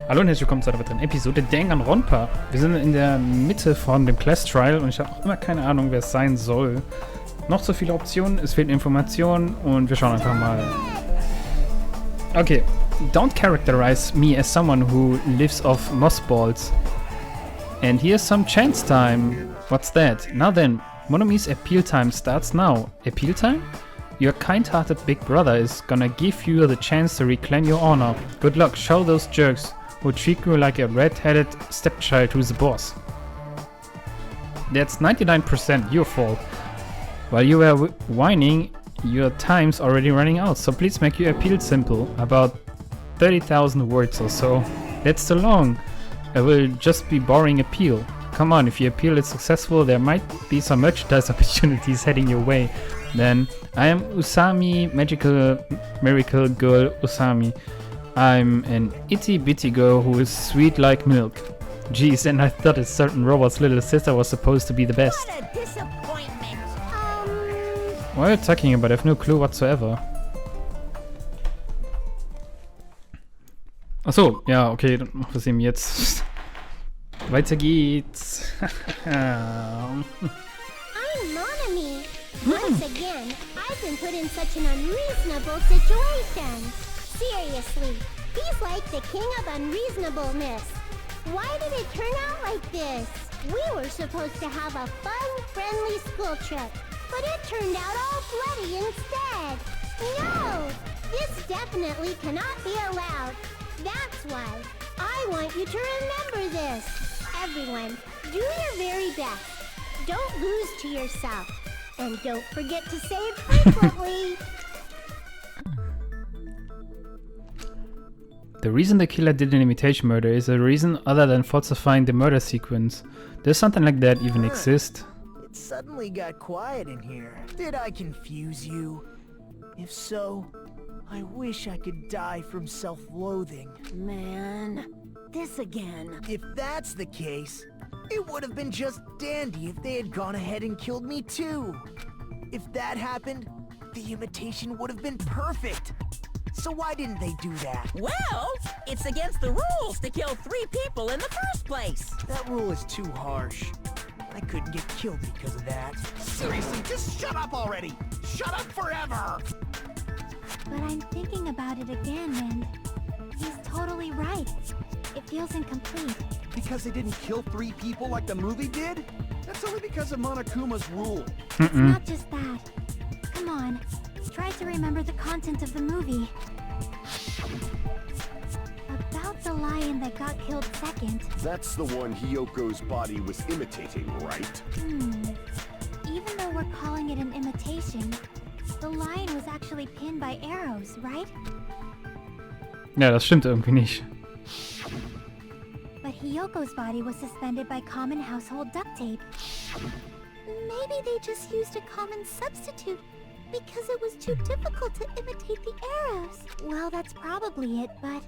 Hallo und herzlich willkommen zu einer weiteren Episode Danganronpa. Wir sind in der Mitte von dem Class Trial und ich habe auch immer keine Ahnung, wer es sein soll. Noch so viele Optionen, es fehlen Informationen und wir schauen einfach mal. Okay, don't characterize me as someone who lives off mothballs. And here's some chance time. What's that? Now then, Monomi's appeal time starts now. Appeal time? Your kind-hearted big brother is gonna give you the chance to reclaim your honor. Good luck, show those jerks who treat you like a red-headed stepchild who's the boss. That's 99% your fault. While you were whining, your time's already running out, so please make your appeal simple, about 30,000 words or so. That's too long. It will just be boring appeal. Come on, if your appeal is successful, there might be some merchandise opportunities heading your way. Then, I am Usami, magical miracle girl Usami. I'm an itty-bitty girl who is sweet like milk. Jeez, and I thought a certain robot's little sister was supposed to be the best. What a disappointment. What are you talking about? I have no clue whatsoever. Achso, ja, okay, dann machen wir es eben jetzt. Weiter geht's. I'm Monomi. Once again, I've been put in such an unreasonable situation. Seriously, he's like the king of unreasonableness. Why did it turn out like this? We were supposed to have a fun, friendly school trip, but it turned out all bloody instead. No, this definitely cannot be allowed. That's why I want you to remember this. Everyone, do your very best. Don't lose to yourself. And don't forget to save frequently. The reason the killer did an imitation murder is a reason other than falsifying the murder sequence. Does something like that even exist? It suddenly got quiet in here. Did I confuse you? If so, I wish I could die from self-loathing. Man, this again. If that's the case, it would have been just dandy if they had gone ahead and killed me too. If that happened, the imitation would have been perfect. So why didn't they do that? Well, it's against the rules to kill 3 people in the first place. That rule is too harsh. I couldn't get killed because of that. Seriously, just shut up already! Shut up forever! But I'm thinking about it again, and he's totally right. It feels incomplete. Because they didn't kill 3 people like the movie did? That's only because of Monokuma's rule. It's not just that. Come on, try to remember the content of the movie. About the lion that got killed second. That's the one Hyoko's body was imitating, right? Even though we're calling it an imitation, the lion was actually pinned by arrows, right? Ja, das stimmt irgendwie nicht. But Hyoko's body was suspended by common household duct tape. Maybe they just used a common substitute because it was too difficult to imitate the arrows. Well, that's probably it, but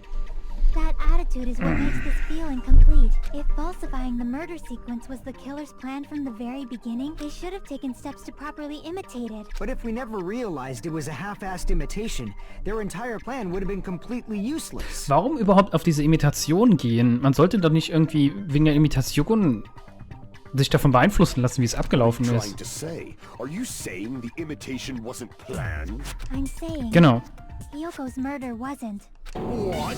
that attitude is what makes this feel incomplete. If falsifying the murder sequence was the killer's plan from the very beginning, they should have taken steps to properly imitate it. But if we never realized it was a half-assed imitation, their entire plan would have been completely useless. Warum überhaupt auf diese Imitation gehen? Man sollte doch nicht irgendwie wegen der Imitation sich davon beeinflussen lassen, wie es abgelaufen Trying ist. to say, are you saying the imitation wasn't planned? I'm saying Genau. Hyoko's murder wasn't. What?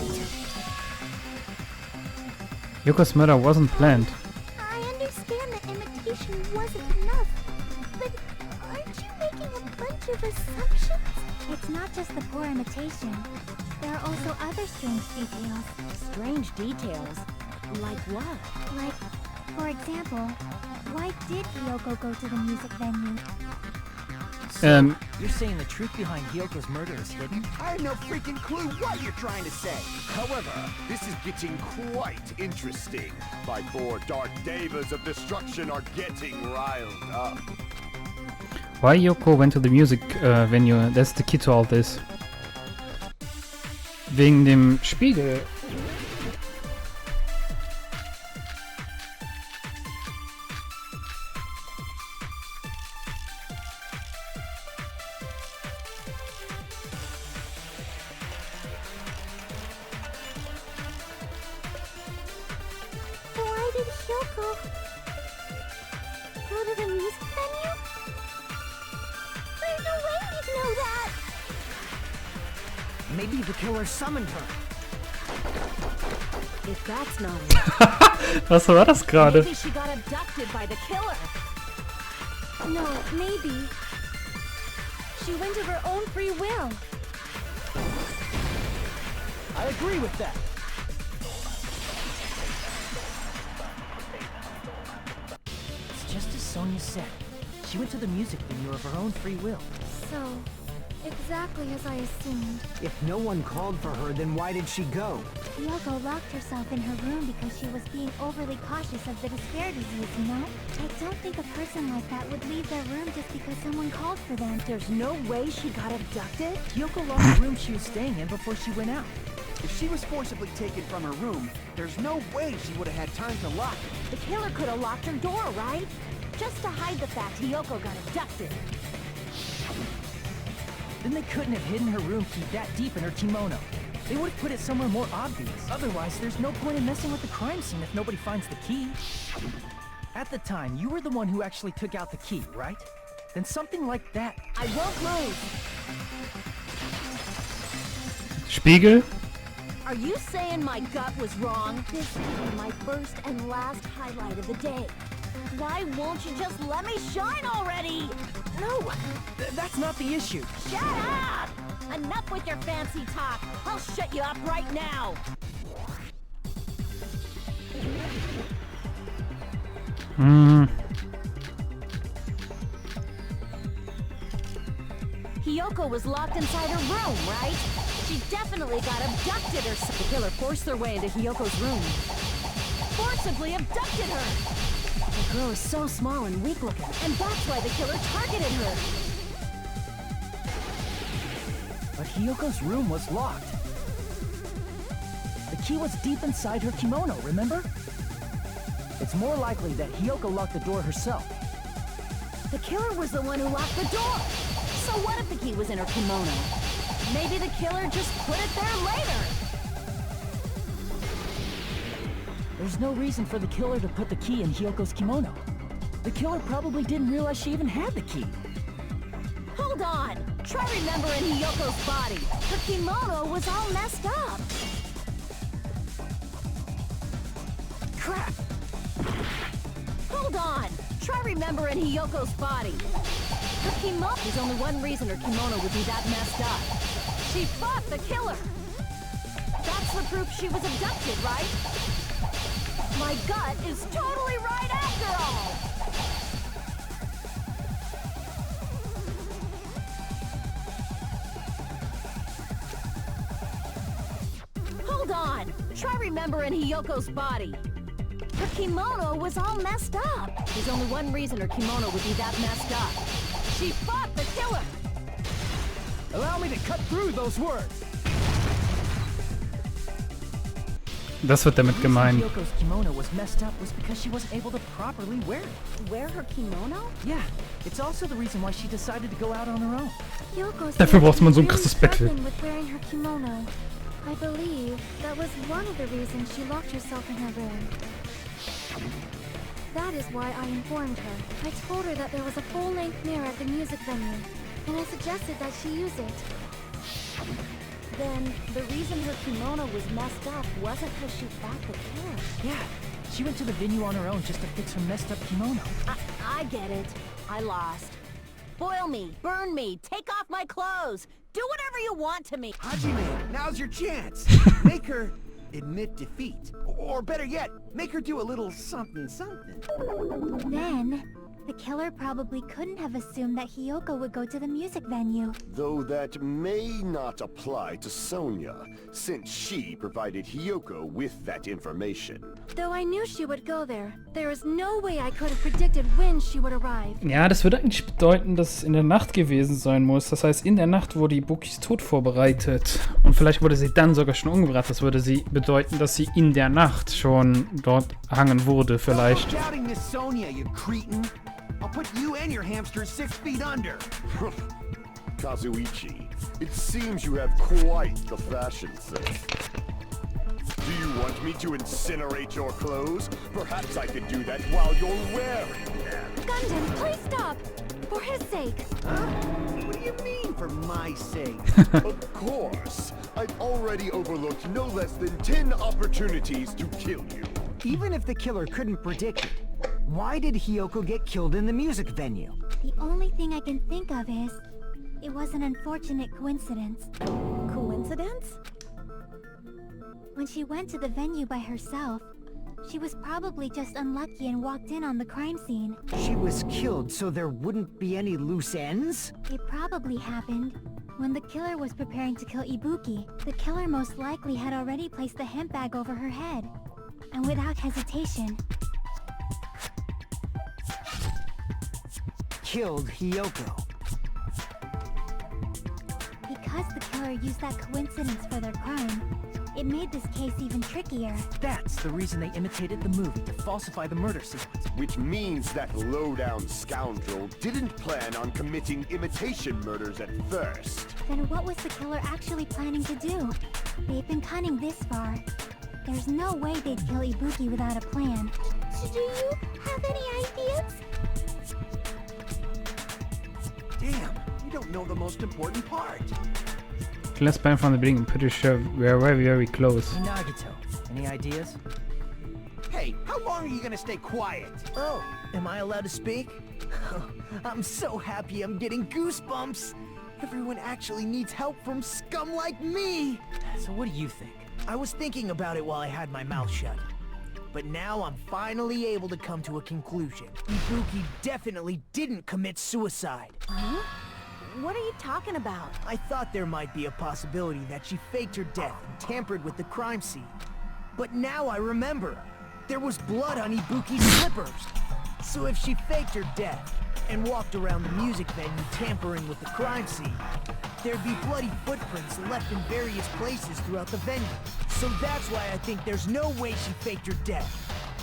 Yoko's murder wasn't planned. I understand that imitation wasn't enough, but aren't you making a bunch of assumptions? It's not just the poor imitation. There are also other strange details. Strange details? Like what? Like, for example, why did Hyoko go to the music venue? You're saying the truth behind Hyoko's murder is hidden? I have no freaking clue what you're trying to say. However, this is getting quite interesting. My 4 dark devas of destruction are getting riled up. Why Yoko went to the music venue? That's the key to all this. Wegen dem Spiegel. Kyoko go to the music venue? There's no way we'd know that! Maybe the killer summoned her. If that's not it, Was war das gerade? maybe she got abducted by the killer. No, maybe. She went of her own free will. I agree with that. It's just as Sonia said. She went to the music venue of her own free will. So, exactly as I assumed. If no one called for her, then why did she go? Yoko locked herself in her room because she was being overly cautious of the despair disease, you know? I don't think a person like that would leave their room just because someone called for them. There's no way she got abducted? Yoko locked the room she was staying in before she went out. If she was forcibly taken from her room, there's no way she would have had time to lock it. The killer could have locked her door, right? Just to hide the fact Hiyoko got abducted. Then they couldn't have hidden her room key that deep in her kimono. They would have put it somewhere more obvious. Otherwise, there's no point in messing with the crime scene if nobody finds the key. At the time, you were the one who actually took out the key, right? Then something like that... I won't move. Spiegel? Are you saying my gut was wrong? This will be my first and last highlight of the day. Why won't you just let me shine already? No! That's not the issue. Shut up! Enough with your fancy talk. I'll shut you up right now. Hiyoko was locked inside her room, right? She definitely got abducted or something. The killer forced their way into Hiyoko's room. Forcibly abducted her! The girl is so small and weak-looking, and that's why the killer targeted her. But Hiyoko's room was locked. The key was deep inside her kimono, remember? It's more likely that Hiyoko locked the door herself. The killer was the one who locked the door. So what if the key was in her kimono? Maybe the killer just put it there later. There's no reason for the killer to put the key in Hiyoko's kimono. The killer probably didn't realize she even had the key. Hold on. Try remembering Hiyoko's body. Her kimono was all messed up. Crap! Hold on. Try remembering Hiyoko's body. Her kimono... There's only one reason her kimono would be that messed up. She fought the killer. That's the proof she was abducted, right? My gut is totally right after all! Hold on! Try remembering Hiyoko's body. Her kimono was all messed up. There's only one reason her kimono would be that messed up. She fought the killer! Allow me to cut through those words! Das wird damit gemeint. Hiyoko's kimono was messed up was because she wasn't able to properly wear it. Wear her kimono? Yeah, it's also the reason why she decided to go out on her own. Yoko Dafür said braucht man so ein she was krasses Bett für. struggling with wearing her kimono. I believe that was one of the reasons she locked herself in her room. That is why I informed her. I told her that there was a full-length mirror at the music venue, and I suggested that she use it. Then, the reason her kimono was messed up wasn't because she fought the killer. Yeah, she went to the venue on her own just to fix her messed up kimono. I get it. I lost. Boil me, burn me, take off my clothes. Do whatever you want to me. Hajime, now's your chance. Make her admit defeat. Or better yet, make her do a little something something. Then, the killer probably couldn't have assumed that Hiyoko would go to the music venue. Though that may not apply to Sonia, since she provided Hiyoko with that information. Though I knew she would go there, there is no way I could have predicted when she would arrive. Ja, das würde eigentlich bedeuten, dass es in der Nacht gewesen sein muss. Das heißt, in der Nacht wurde Ibukis Tod vorbereitet. Und vielleicht wurde sie dann sogar schon umgebracht. Das würde sie bedeuten, dass sie in der Nacht schon dort hangen wurde, vielleicht. Stop doubting Miss Sonia, you cretin. I'll put you and your hamster 6 feet under. Kazuichi, it seems you have quite the fashion sense. Do you want me to incinerate your clothes? Perhaps I could do that while you're wearing them. Gundam, please stop! For his sake! Huh? What do you mean, for my sake? Of course. I've already overlooked no less than 10 opportunities to kill you. Even if the killer couldn't predict it, why did Hiyoko get killed in the music venue? The only thing I can think of is... it was an unfortunate coincidence. Coincidence? When she went to the venue by herself, she was probably just unlucky and walked in on the crime scene. She was killed so there wouldn't be any loose ends? It probably happened when the killer was preparing to kill Ibuki. The killer most likely had already placed the hemp bag over her head. And without hesitation, killed Hiyoko. Because the killer used that coincidence for their crime, it made this case even trickier. That's the reason they imitated the movie to falsify the murder sequence. Which means that low-down scoundrel didn't plan on committing imitation murders at first. Then what was the killer actually planning to do? They've been cunning this far. There's no way they'd kill Ibuki without a plan. Do you have any ideas? Damn, you don't know the most important part. Let's plan from the beginning. I'm pretty sure we're very, very close. Nagito, any ideas? Hey, how long are you gonna stay quiet? Oh, am I allowed to speak? I'm so happy I'm getting goosebumps. Everyone actually needs help from scum like me. So what do you think? I was thinking about it while I had my mouth shut. But now I'm finally able to come to a conclusion. Ibuki definitely didn't commit suicide. Huh? What are you talking about? I thought there might be a possibility that she faked her death and tampered with the crime scene. But now I remember. There was blood on Ibuki's slippers. So if she faked her death and walked around the music venue tampering with the crime scene, there'd be bloody footprints left in various places throughout the venue. So that's why I think there's no way she faked her death.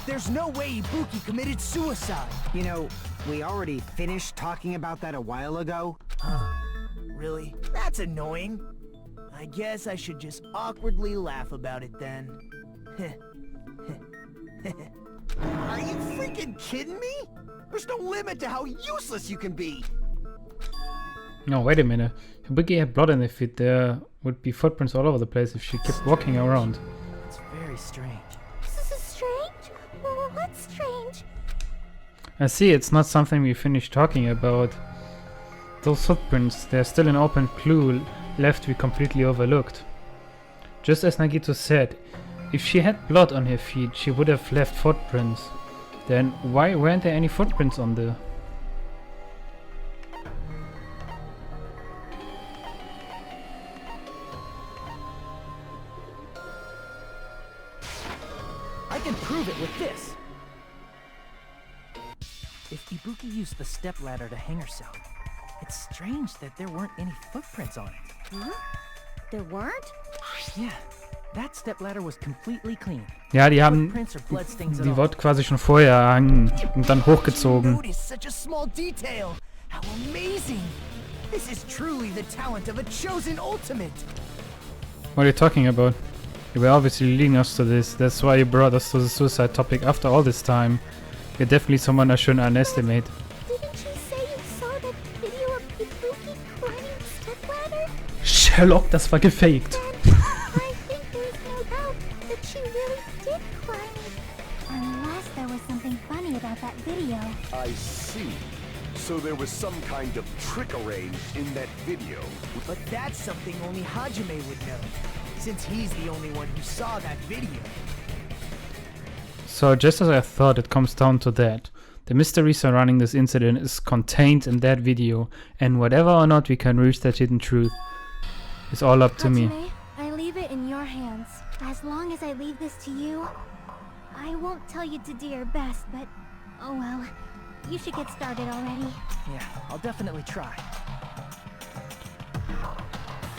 There's no way Ibuki committed suicide. You know, we already finished talking about that a while ago. Huh? Really? That's annoying. I guess I should just awkwardly laugh about it then. Are you freaking kidding me? There's no limit to how useless you can be. No, wait a minute. Ibuki had blood on her feet. There would be footprints all over the place if she kept walking around. It's very strange. This is strange? Well, what's strange? I see, it's not something we finished talking about. Those footprints, they're still an open clue left we completely overlooked. Just as Nagito said, if she had blood on her feet, she would have left footprints. Then why weren't there any footprints on the... I can prove it with this. If Ibuki used the stepladder to hang herself, it's strange that there weren't any footprints on it. Huh? There weren't? Yeah, that stepladder was completely clean. Ja, die haben... Footprints or bloodstains at Die all. wurde quasi schon vorher erhangen und dann hochgezogen. Notice such a small detail. How amazing! This is truly the talent of a chosen ultimate. What are you talking about? You were obviously leading us to this. That's why you brought us to the suicide topic after all this time. You're definitely someone I shouldn't underestimate. Didn't you say you saw that video of Ibuki climbing the stepladder? Sherlock, das war gefaked. Then I think there's no doubt that she really did climb it. Unless there was something funny about that video. I see. So there was some kind of trick arranged in that video. But that's something only Hajime would know, since he's the only one who saw that video. So just as I thought, it comes down to that. The mystery surrounding this incident is contained in that video, and whatever or not we can reach that hidden truth is all up to me. Hajime, I leave it in your hands. As long as I leave this to you, I won't tell you to do your best, but oh well. You should get started already. Yeah, I'll definitely try.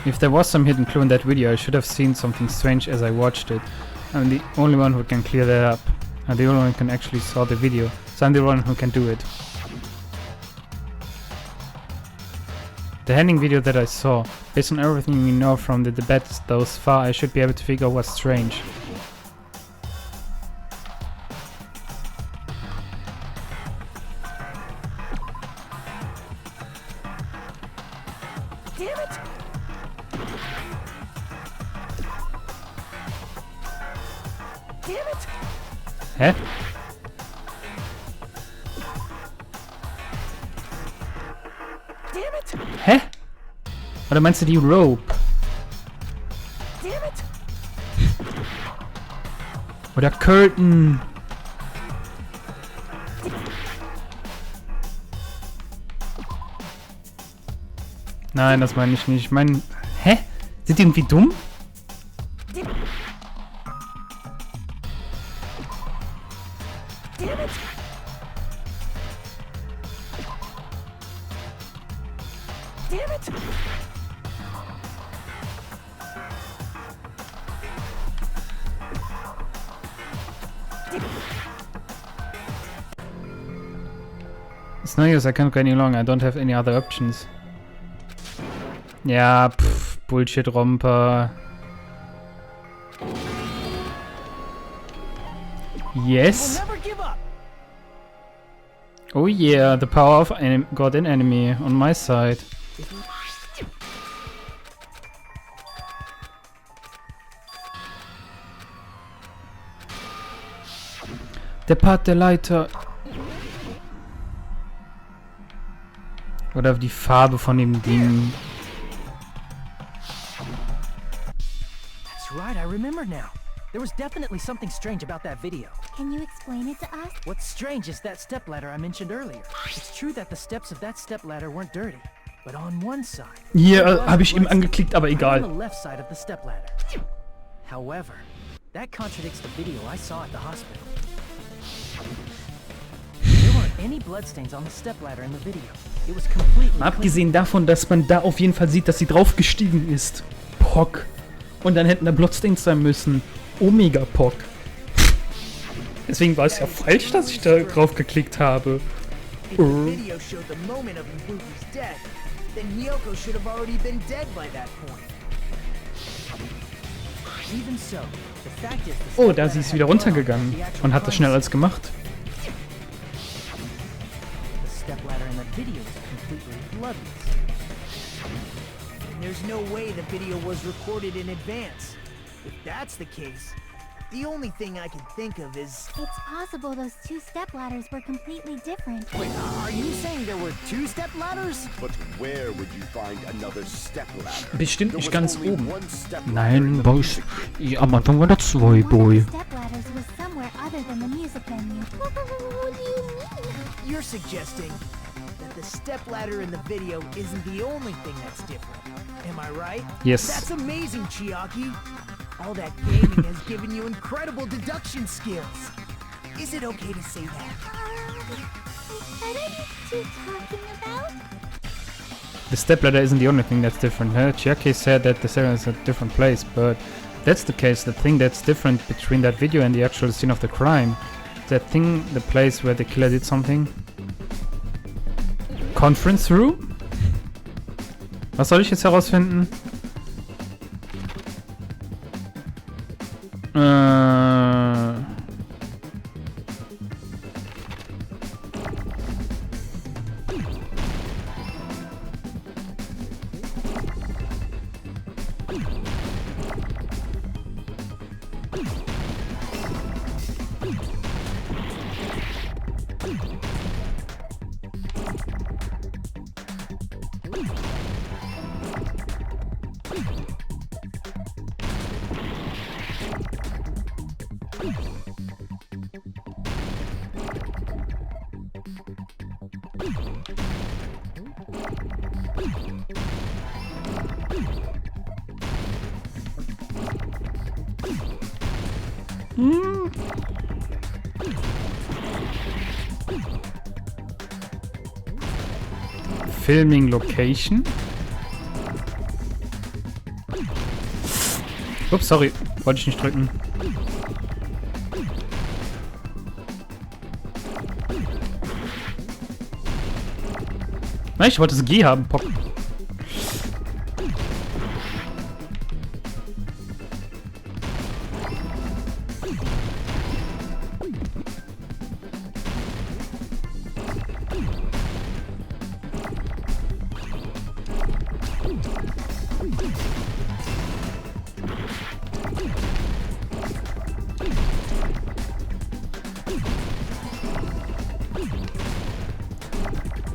If there was some hidden clue in that video, I should have seen something strange as I watched it. I'm the only one who can clear that up. I'm the only one who can actually saw the video, so I'm the one who can do it. The ending video that I saw, based on everything we know from the debates thus far, I should be able to figure out what's strange. Damn it! Damn it! Hä? Damn it! Hä? Oder meinst du die Rope? Damn it! Oder Curtain? Nein, das meine ich nicht. Ich meine... Hä? Sind die irgendwie dumm? Damn it! Damn it! It's no use, I can't go any longer. I don't have any other options. Ja, Bullshit, Romper. Yes. We'll never give up. Oh yeah, the power of God and enemy on my side. Der Part der Leiter. Oder die Farbe von dem Ding. That's right, I remember now. There was definitely something strange about that video. Can you explain it to us? What's strange is that stepladder I mentioned earlier. It's true that the steps of that stepladder weren't dirty, but on one side... Hier habe ich eben angeklickt, aber on egal. the left side of the stepladder. However, that contradicts the video I saw at the hospital. There weren't any bloodstains on the stepladder in the video. It was completely clean. Abgesehen davon, dass man da auf jeden Fall sieht, dass sie draufgestiegen ist. Pock. Und dann hätten da Bloodstains sein müssen. Omega Pock. Deswegen war es ja falsch, dass ich da drauf geklickt habe. If the video showed the moment of Ibuku's death, then Hiyoko should have already been dead by that point. Even so, the fact is the Oh, da stepladder sie ist had wieder blood on runtergegangen the actual und hat das crime schnell scene. als gemacht. The stepladder in the video is completely bloodless. There's no way the video was recorded in advance. If that's the case, the only thing I can think of is... It's possible those two stepladders were completely different. Wait, are you saying there were two step ladders? But where would you find another step ladder? Bestimmt There nicht was ganz only oben. one step ladder in Nein, the Boy. music video. Am Anfang war da zwei, One of Boy. the stepladders was somewhere other than the music venue. What do you mean? You're suggesting that the stepladder in the video isn't the only thing that's different. Am I right? Yes. That's amazing, Chiaki. All that gaming has given you incredible deduction skills. Is it okay to say that? What are you two talking about? The stepladder isn't the only thing that's different. Huh? Chiaki said that the second is a different place, but that's the case. The thing that's different between that video and the actual scene of the crime, that thing, the place where the killer did something. Conference room? Was soll ich jetzt herausfinden? Filming Location. Ups, sorry. Wollte ich nicht drücken. Nein, ich wollte das G haben. Pop.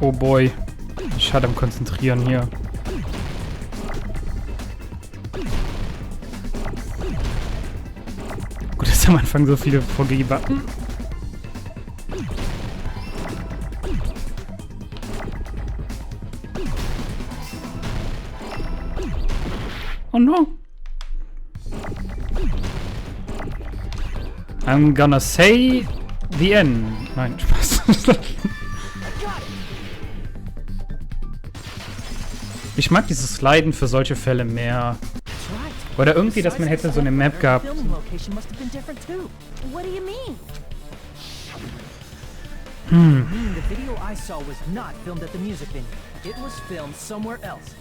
Oh boy. Ich hatte am Konzentrieren hier. Gut, dass am Anfang so viele VG-Button. Oh no. I'm gonna say the end. Nein, Spaß. Ich mag dieses Sliden für solche Fälle mehr. Oder irgendwie, dass man hätte so eine Map gehabt. What do you mean? The video I saw was not filmed at the music venue. It was filmed somewhere else.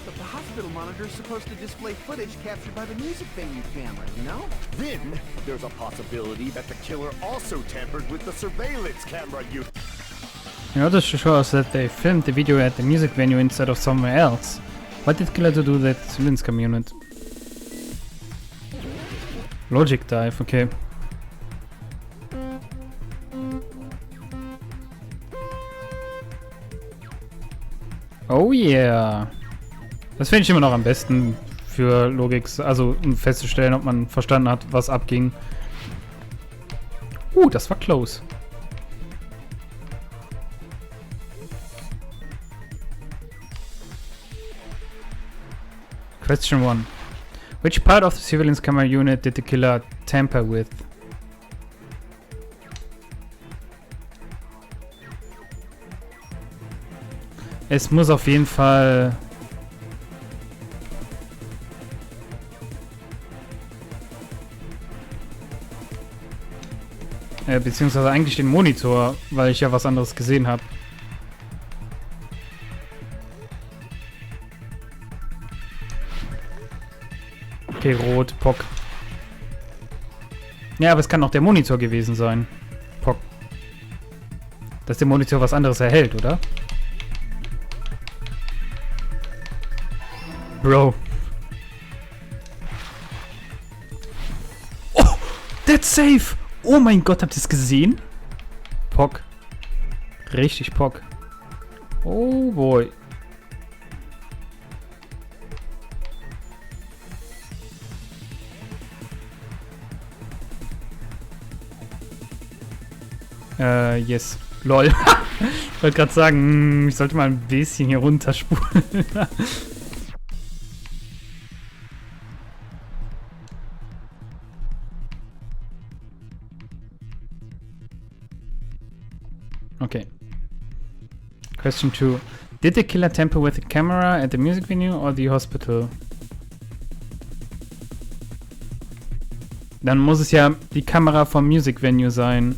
But the hospital monitor is supposed to display footage captured by the music venue camera, you know? Then, there's a possibility that the killer also tampered with the surveillance camera you... In order to show us that they filmed the video at the music venue instead of somewhere else. What did killer to do that surveillance cam unit? Logic dive, okay. Oh yeah. Das finde ich immer noch am besten für Logik, also um festzustellen, ob man verstanden hat, was abging. Das war close. Question 1. Which part of the surveillance camera unit did the killer tamper with? Es muss auf jeden Fall... beziehungsweise eigentlich den Monitor, weil ich ja was anderes gesehen habe. Okay, rot, Pock. Ja, aber es kann auch der Monitor gewesen sein. Pock. Dass der Monitor was anderes erhält, oder? Bro. Oh! That's safe! Oh mein Gott, habt ihr es gesehen? Pock. Richtig Pock. Oh boy. Yes. Lol. Ich wollte gerade sagen, ich sollte mal ein bisschen hier runterspulen. Okay. Question 2. Did the killer tamper with the camera at the music venue or the hospital? Dann muss es ja die Kamera vom Music Venue sein.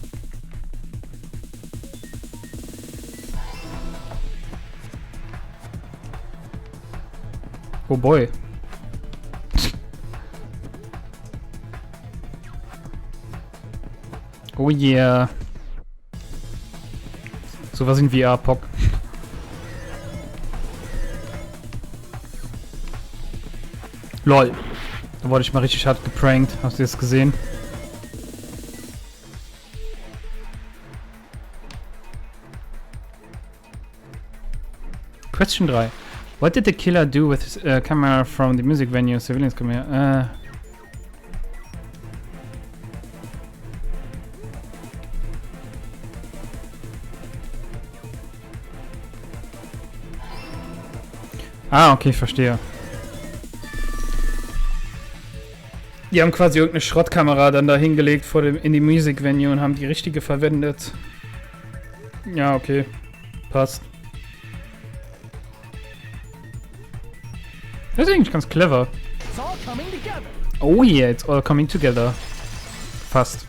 Oh boy. Oh yeah. So was in VR, Pock. LOL. Da wurde ich mal richtig hart geprankt. Hast du das gesehen? Question 3. What did the killer do with his camera from the music venue? Surveillance camera. Okay, ich verstehe. Die haben quasi irgendeine Schrottkamera dann da hingelegt in die Music Venue und haben die richtige verwendet. Ja, okay. Passt. Das ist eigentlich ganz clever. Oh yeah, it's all coming together. Fast.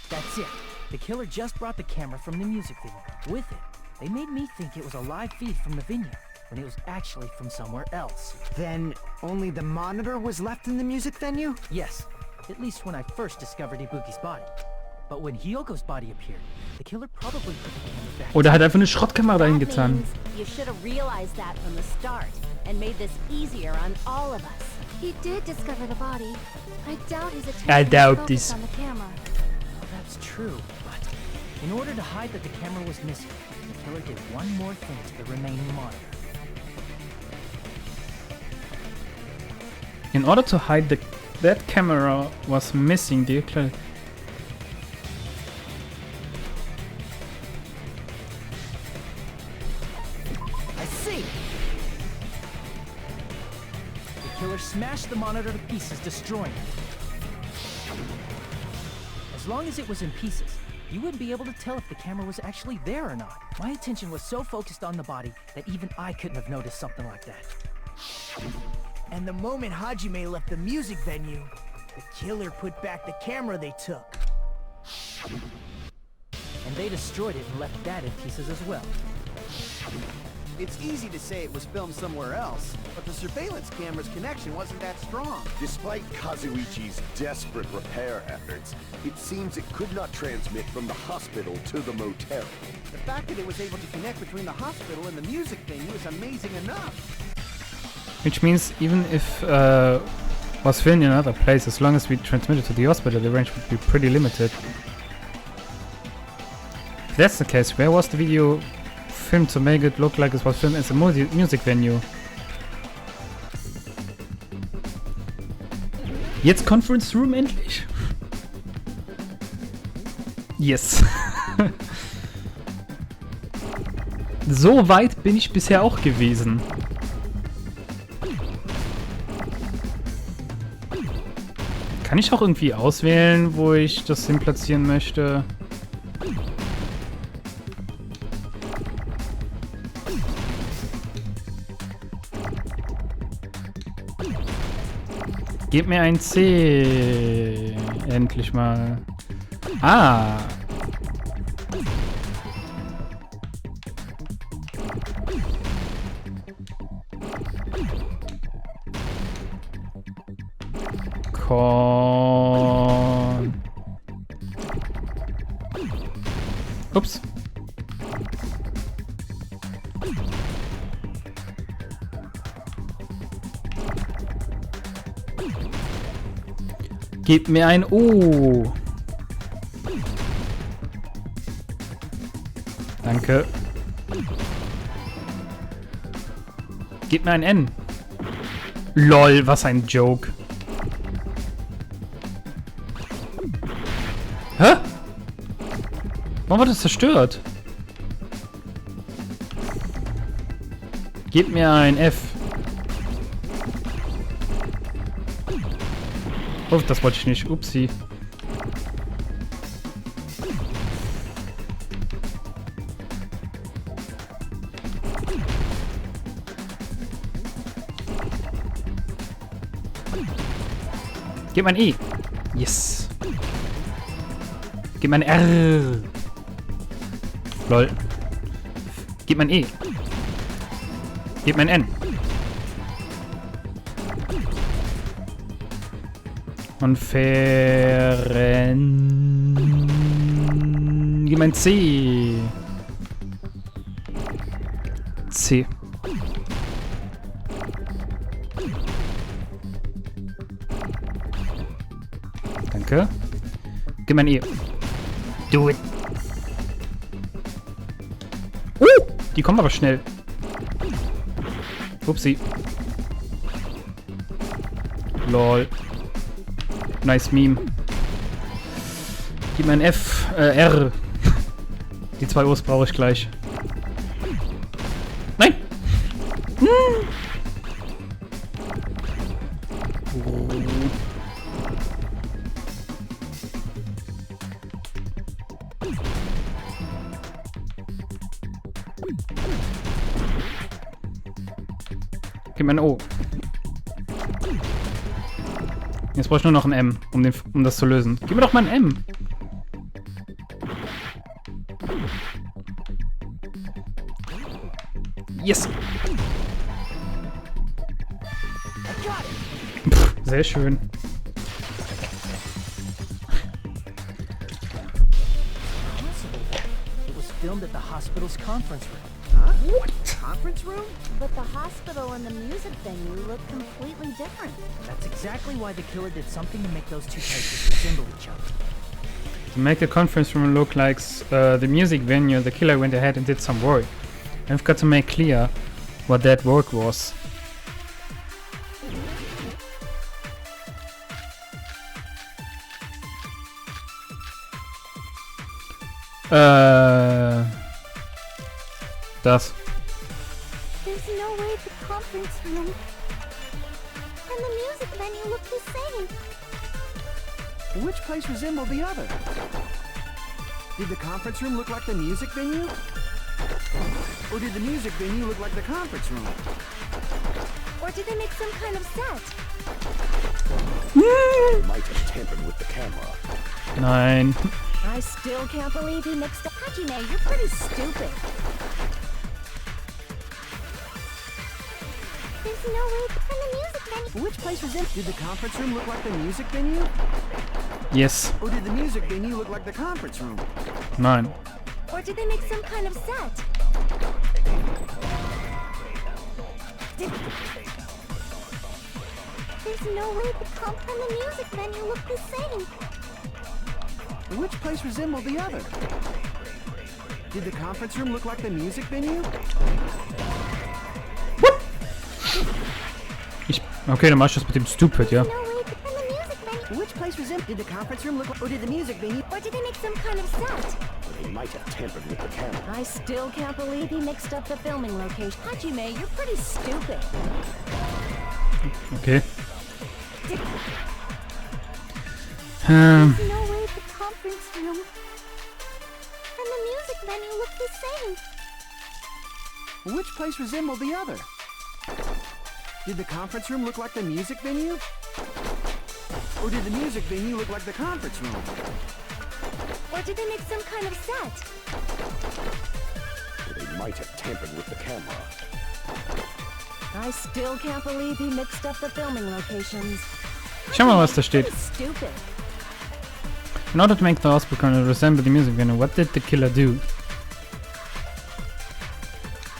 That's it. The killer just brought the camera from the music venue. With it, they made me think it was a live feed from the venue, when it was actually from somewhere else. Then only the monitor was left in the music venue? Yes, at least when I first discovered Ibuki's body. But when Hyoko's body appeared, the killer probably put the camera back. Oder hat einfach eine Schrottkamera dahin getan. You should have realized that from the start and made this easier on all of us. He did discover the body. I doubt his I attention doubt was this. focused on the camera. Well, that's true, but In order to hide that the camera was missing, the killer did one more thing to the remaining monitor. In order to hide that camera was missing, the killer... I see! The killer smashed the monitor to pieces, destroying it. As long as it was in pieces, you wouldn't be able to tell if the camera was actually there or not. My attention was so focused on the body that even I couldn't have noticed something like that. And the moment Hajime left the music venue, the killer put back the camera they took. And they destroyed it and left that in pieces as well. It's easy to say it was filmed somewhere else, but the surveillance camera's connection wasn't that strong. Despite Kazuichi's desperate repair efforts, it seems it could not transmit from the hospital to the motel. The fact that it was able to connect between the hospital and the music venue is amazing enough. Which means even if was filmed in another place, as long as we transmit it to the hospital, the range would be pretty limited. If that's the case, where was the video filmed to make it look like it was filmed as a music venue? Jetzt Conference Room endlich! Yes! So weit bin ich bisher auch gewesen. Kann ich auch irgendwie auswählen, wo ich das hin platzieren möchte? Gib mir ein C. Endlich mal. Ah. Ups. Gib mir ein O. Danke. Gib mir ein N. LOL, was ein Joke. Hä? Warum war das zerstört? Gib mir ein F. Oh, das wollte ich nicht. Upsi. Gib mir ein E. Yes. Gib mir ein R. Lol. Gib mir ein E. Gib mir ein N. Und Gib mir ein C. C. Danke. Gib mir ein E. Do it. Die kommen aber schnell. Upsi. Lol. Nice Meme. Gib mir ein F, R. Die 2 O's brauche ich gleich. Nein! Gib mir ein O. Jetzt brauche ich nur noch ein M, um das zu lösen. Gib mir doch mal ein M. Yes. Pff, sehr schön. It was filmed at the hospital's conference room. Huh? What? Conference room? But the hospital and the music venue look completely different. That's exactly why the killer did something to make those two places resemble each other. To make the conference room look like the music venue, the killer went ahead and did some work. I've got to make clear what that work was. Das. There's no way the conference room and the music venue look the same. Which place resembled the other? Did the conference room look like the music venue? Or did the music venue look like the conference room? Or did they make some kind of set? Might have tampered with the camera. Nein. I still can't believe he mixed up. Hajime, you're pretty stupid. There's no way from the music venue. Which place resembled? Did the conference room look like the music venue? Yes. Or did the music venue look like the conference room? Nein. Or did they make some kind of set? There's no way the comp and the music venue look the same. Which place resembled the other? Did the conference room look like the music venue? Okay, dann mach ich das mit dem Stupid, ja. No way from the music venue. Which place resembled? Did the conference room look like, or did the music venue? Or did they make some kind of set? They might have tampered with the camera. I still can't believe he mixed up the filming location. Hajime, you're pretty stupid. Okay. There's no way the conference room and the music venue look the same. Which place resembled the other? Did the conference room look like the music venue? Or did the music venue look like the conference room? Or did they make some kind of set? They might have tampered with the camera. I still can't believe he mixed up the filming locations. Schau mal, was da steht. Pretty stupid. In order to make the hospital resemble the music venue, what did the killer do?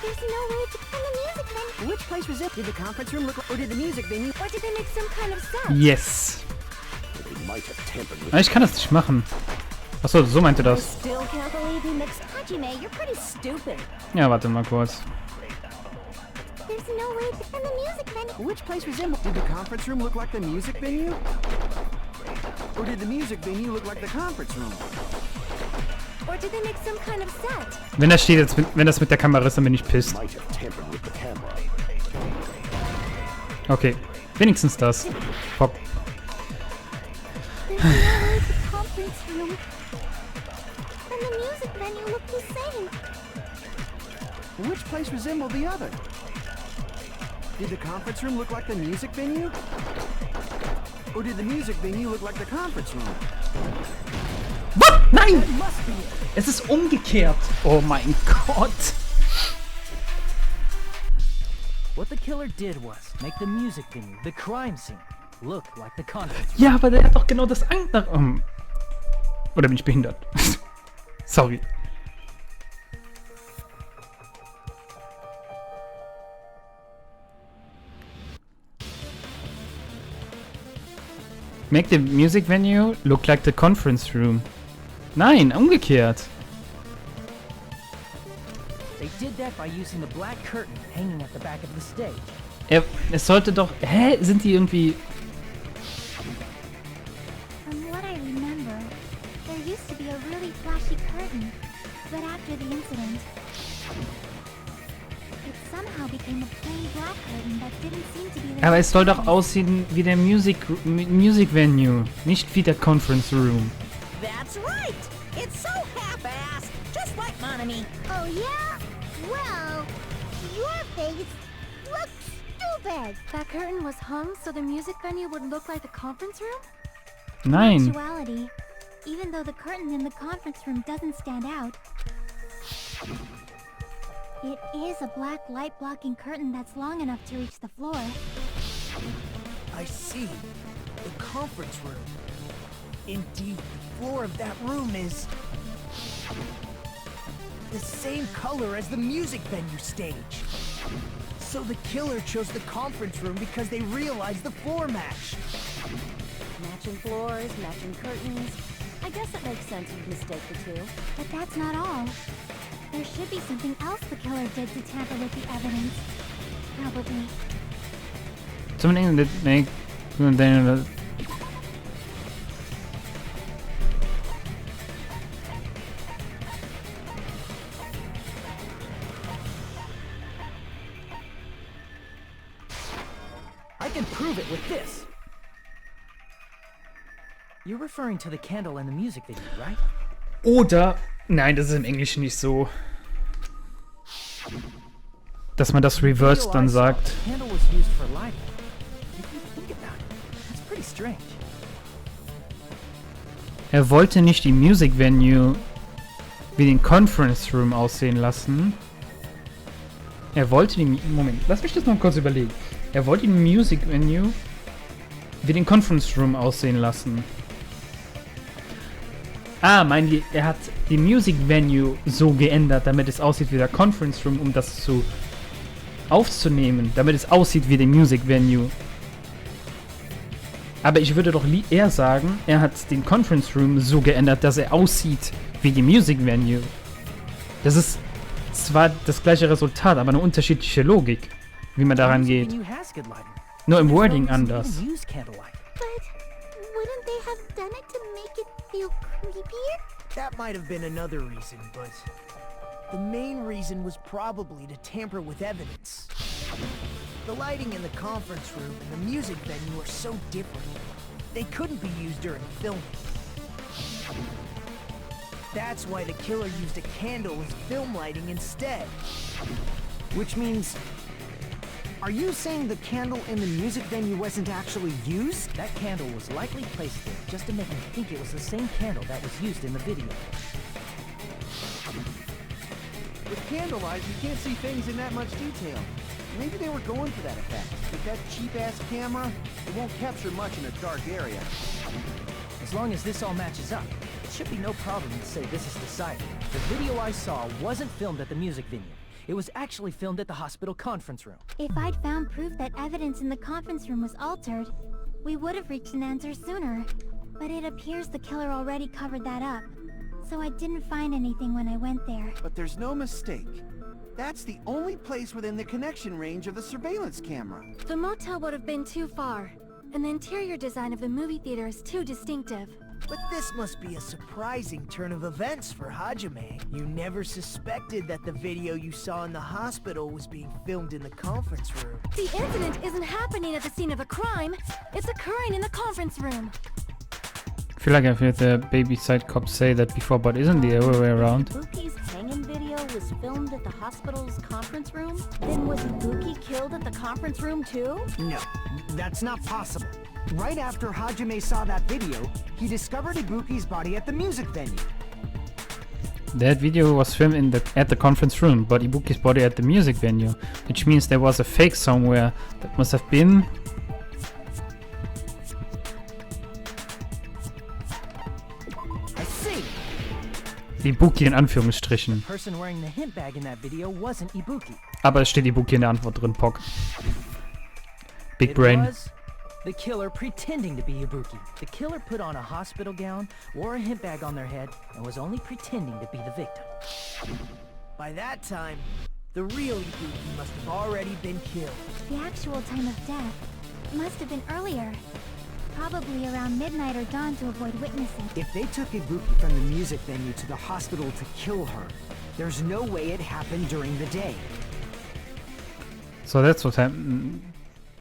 There's no way to from the music venue. Which place resembled? Did the conference room look like, or did the music venue? Or did they make some kind of set? Yes. They might have tampered with Ah, ich kann das nicht machen. Achso, so meinte I das. still can't believe he mixed. Hajime, you're pretty stupid. Ja, warte mal kurz. There's no way to from the music venue. Which place resembled? Did the conference room look like the music venue? Or did the music venue look like the conference room? Or did they make some kind of set? Wenn das steht jetzt, wenn das mit der Kamera ist, dann bin ich pissed. might have tampered with the camera. Okay, wenigstens das. Pop. There's no way the conference room and the music venue look the same. Which place resembled the other? Did the conference room look like the music venue? Or did the music venue look like the conference room? Was? Nein! Es ist umgekehrt. Oh mein Gott. What the killer did was make the music venue, the crime scene, look like the conference room. Ja, aber der hat doch genau das andere. Oder bin ich behindert? Sorry. Make the music venue look like the conference room. Nein, umgekehrt. They did that by using the black curtain hanging at the back of the stage. Es sollte doch... Hä? Sind die irgendwie... From what I remember, there used to be a really flashy curtain, but after the incident, it somehow became a plain black curtain that didn't seem to be there. Aber es soll doch aussehen wie der Music Venue, nicht wie der Conference Room. That's right. It's so half-assed, just like Monami. Oh yeah? Well, your face looks stupid. That curtain was hung so the music venue would look like the conference room? Nein. In actuality, even though the curtain in the conference room doesn't stand out, it is a black light-blocking curtain that's long enough to reach the floor. I see. The conference room. Indeed, the floor of that room is the same color as the music venue stage. So the killer chose the conference room because they realized the floor match. Matching floors, matching curtains. I guess it makes sense you'd mistake the two. But that's not all. There should be something else the killer did to tamper with the evidence. Probably. Something that make then I can prove it with this. You're referring to the candle in the music video, right? Oder, nein, das ist im Englischen nicht so, dass man das reversed dann sagt. The candle was used for lighting. If you think about it, that's pretty strange. Er wollte nicht die Music Venue wie den Conference Room aussehen lassen. Er wollte die... Moment, lass mich das noch kurz überlegen. Er wollte die Music Venue wie den Conference Room aussehen lassen. Ah, er hat die Music Venue so geändert, damit es aussieht wie der Conference Room, um das aufzunehmen, damit es aussieht wie die Music Venue. Aber ich würde doch eher sagen, er hat den Conference Room so geändert, dass er aussieht wie die Music Venue. Das ist zwar das gleiche Resultat, aber eine unterschiedliche Logik, wie man daran geht. Nur im Wording anders. But wouldn't they have done it to make it feel creepier? That might have been another reason, but the main reason was probably to tamper with evidence. The lighting in the conference room and the music venue are so different. They couldn't be used during filming. That's why the killer used a candle as film lighting instead. Which means... Are you saying the candle in the music venue wasn't actually used? That candle was likely placed there just to make me think it was the same candle that was used in the video. With candlelight, you can't see things in that much detail. Maybe they were going for that effect. With that cheap-ass camera, it won't capture much in a dark area. As long as this all matches up, it should be no problem to say this is decided. The video I saw wasn't filmed at the music venue. It was actually filmed at the hospital conference room. If I'd found proof that evidence in the conference room was altered, we would have reached an answer sooner. But it appears the killer already covered that up. So I didn't find anything when I went there. But there's no mistake. That's the only place within the connection range of the surveillance camera. The motel would have been too far, and the interior design of the movie theater is too distinctive. But this must be a surprising turn of events for Hajime. You never suspected that the video you saw in the hospital was being filmed in the conference room. The incident isn't happening at the scene of a crime. It's occurring in the conference room. I feel like I've heard the baby side cop say that before, but isn't the other way around? Ibuki's hanging video was filmed at the hospital's conference room? Then was Ibuki killed at the conference room too? No, that's not possible. Right after Hajime saw that video, he discovered Ibuki's body at the music venue. That video was filmed at the conference room, but Ibuki's body at the music venue, which means there was a fake somewhere. That must have been... I see. Ibuki in Anführungsstrichen. The person wearing the hint bag in that video wasn't Ibuki. Aber es steht Ibuki in der Antwort drin, Pock. Big brain. It was the killer pretending to be Ibuki. The killer put on a hospital gown, wore a hint bag on their head, and was only pretending to be the victim. By that time, the real Ibuki must have already been killed. The actual time of death must have been earlier. Probably around midnight or dawn to avoid witnessing. If they took Ibuki from the music venue to the hospital to kill her, there's no way it happened during the day. So that's what happened.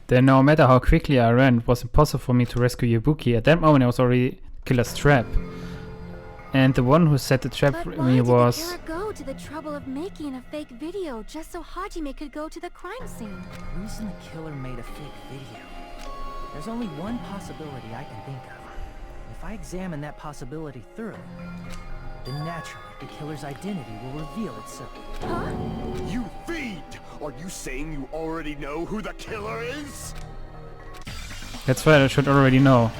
Then no matter how quickly I ran, it was impossible for me to rescue Ibuki. At that moment I was already killer's trap. And the one who set the trap for me was... But why did the killer go to the trouble of making a fake video just so Hajime could go to the crime scene? The reason the killer made a fake video. There's only one possibility I can think of. If I examine that possibility thoroughly, then naturally the killer's identity will reveal itself. Huh? You fiend! Are you saying you already know who the killer is? That's why I should already know.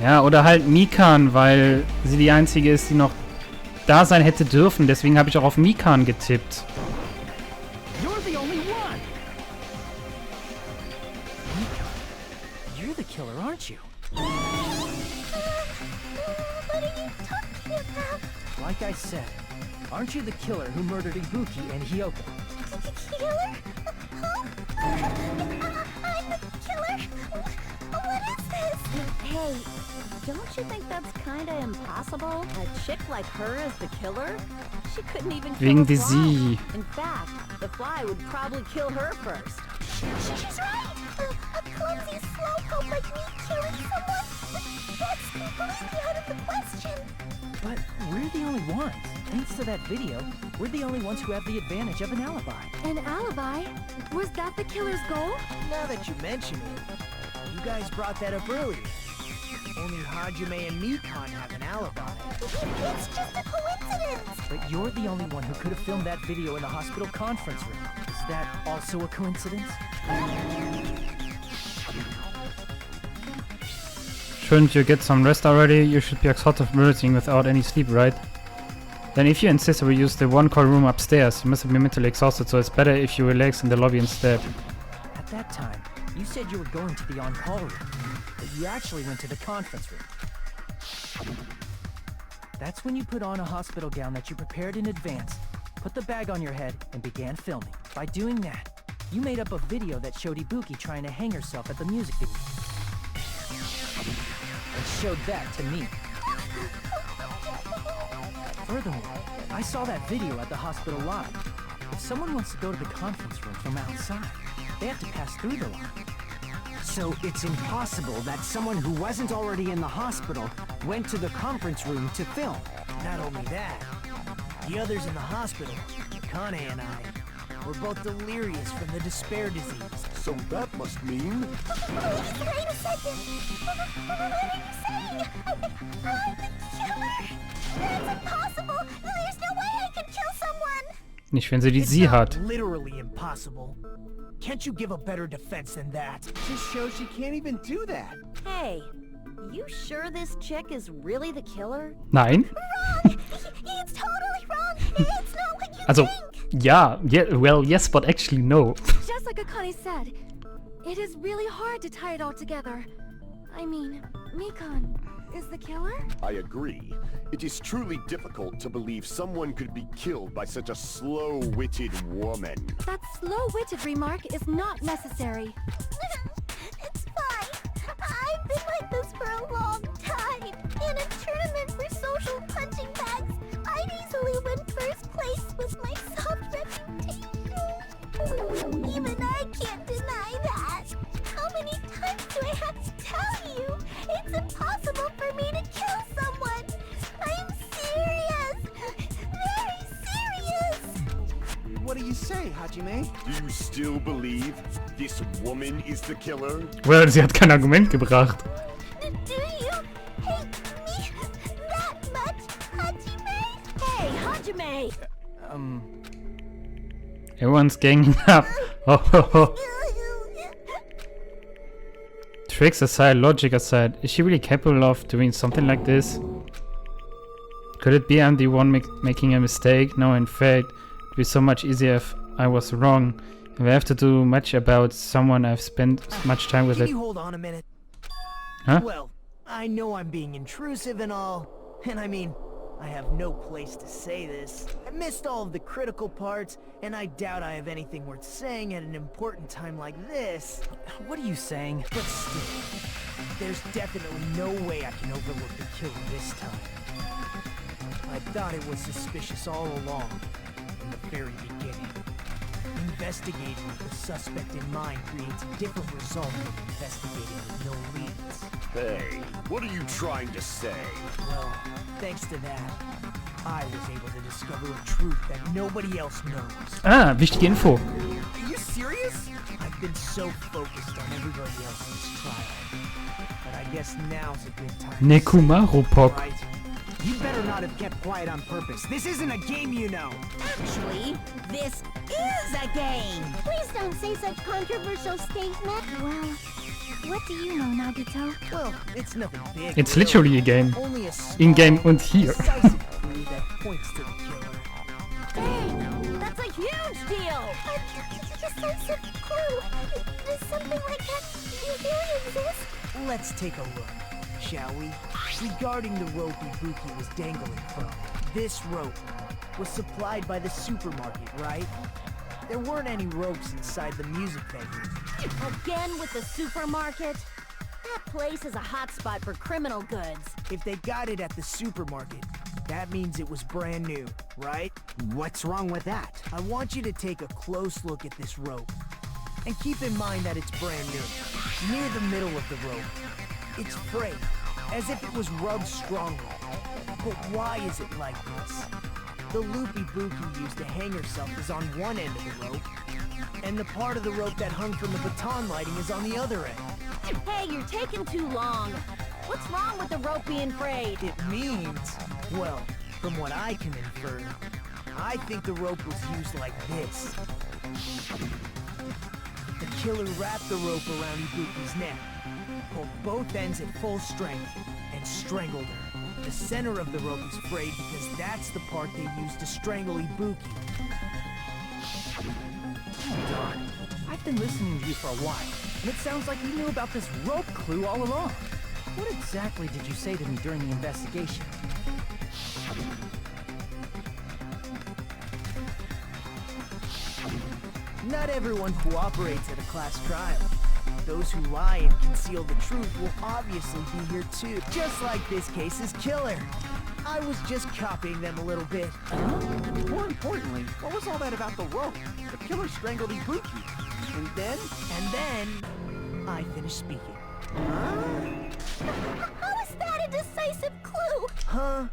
Ja, oder halt Mikan, weil sie die einzige ist, die noch da sein hätte dürfen. Deswegen habe ich auch auf Mikan getippt. You're the only one! Mika, you're the killer, aren't you? What are you talking about? Like I said, aren't you the killer who murdered Ibuki and Hyoko? Killer? Huh? I'm the killer? What is this? Hey, don't you think that's kinda impossible? A chick like her as the killer? She couldn't even kill Wegen a der fly. sie. In fact, the fly would probably kill her first. She's right! A clumsy slowpoke like me killing someone? That's completely out of the question! But we're the only ones. Thanks to that video, we're the only ones who have the advantage of an alibi. An alibi? Was that the killer's goal? Now that you mention it, you guys brought that up earlier. Only Hajime and Mikan have an alibi. It's just a coincidence! But you're the only one who could have filmed that video in the hospital conference room. Is that also a coincidence? Shouldn't you get some rest already? You should be exhausted from everything without any sleep, right? Then if you insist, we use the one-call room upstairs. You must be mentally exhausted, so it's better if you relax in the lobby instead. At that time, you said you were going to the on-call room, but you actually went to the conference room. That's when you put on a hospital gown that you prepared in advance, put the bag on your head, and began filming. By doing that, you made up a video that showed Ibuki trying to hang herself at the music video. And showed that to me. Furthermore, I saw that video at the hospital lobby. If someone wants to go to the conference room from outside, they have to pass through the lobby. So it's impossible that someone who wasn't already in the hospital went to the conference room to film. Not only that, the others in the hospital, Kane and I, were both delirious from the despair disease. So that must mean... Please, wait a second! What are you saying? I'm the killer? That's impossible! There's no way I could kill someone! Nicht, wenn sie die It's sie not hat. literally impossible. Can't you give a better defense than that? Just shows she can't even do that. Hey, you sure this chick is really the killer? Nein? Wrong! It's totally wrong! It's not what you Also, think! ja, well, yes, but actually no. Just like Akane said, it is really hard to tie it all together. I mean, Mikan is the killer? I agree. It is truly difficult to believe someone could be killed by such a slow-witted woman. That slow-witted remark is not necessary. It's fine. I've been like this for a long time. In a tournament for social punching bags, I'd easily win first place with my soft reputation. Even I can't deny that. How many times do I have to tell you? It's impossible for me to kill someone. I'm serious. Very serious. What do you say, Hajime? Do you still believe this woman is the killer? Well, sie hat kein Argument gebracht. Do you hate me that much, Hajime? Hey, Hajime! Everyone's ganging up. Oh, ho, ho. Tricks aside, logic aside, is she really capable of doing something like this? Could it be I'm the one making a mistake? No, in fact, it'd be so much easier if I was wrong. If I have to do much about someone I've spent much time with Can it. you hold on a minute? Huh? Well, I know I'm being intrusive and all, and I mean, I have no place to say this. I missed all of the critical parts, and I doubt I have anything worth saying at an important time like this. What are you saying? But still, there's definitely no way I can overlook the killer this time. I thought it was suspicious all along, from the very beginning. Investigating with the suspect in mind creates a different result than investigating with no leads. Hey, what are you trying to say? Well, thanks to that, I was able to discover a truth that nobody else knows. Ah, wichtige Info. Are you serious? I've been so focused on everybody else's trial. But I guess now's a good time. Nekumaru Pok. Right? You better not have kept quiet on purpose. This isn't a game, you know. Actually, this is a game! Please don't say such controversial statement. Well, What do you know, Nagito? Well, it's nothing big. It's really. literally a game. Only a small, In-game und hier. decisive clue that points to the killer. Dang, that's a huge deal! A decisive clue. Does something like that really exist? Let's take a look, shall we? Regarding the rope Ibuki was dangling from, this rope was supplied by the supermarket, right? There weren't any ropes inside the music venue. Again with the supermarket? That place is a hotspot for criminal goods. If they got it at the supermarket, that means it was brand new, right? What's wrong with that? I want you to take a close look at this rope. And keep in mind that it's brand new. Near the middle of the rope, it's frayed, as if it was rubbed strongly. But why is it like this? The loop Ibuki used to hang herself is on one end of the rope, and the part of the rope that hung from the baton lighting is on the other end. Hey, you're taking too long. What's wrong with the rope being frayed? It means, well, from what I can infer, I think the rope was used like this. The killer wrapped the rope around Ibuki's neck, pulled both ends at full strength, and strangled her. The center of the rope is frayed because that's the part they used to strangle Ibuki. Darn. I've been listening to you for a while, and it sounds like you knew about this rope clue all along. What exactly did you say to me during the investigation? Not everyone cooperates at a class trial. Those who lie and conceal the truth will obviously be here too, just like this case's killer. I was just copying them a little bit. More importantly, what was all that about the rope? The killer strangled Ibuki. And then? And then, I finished speaking. How is that a decisive clue? Huh?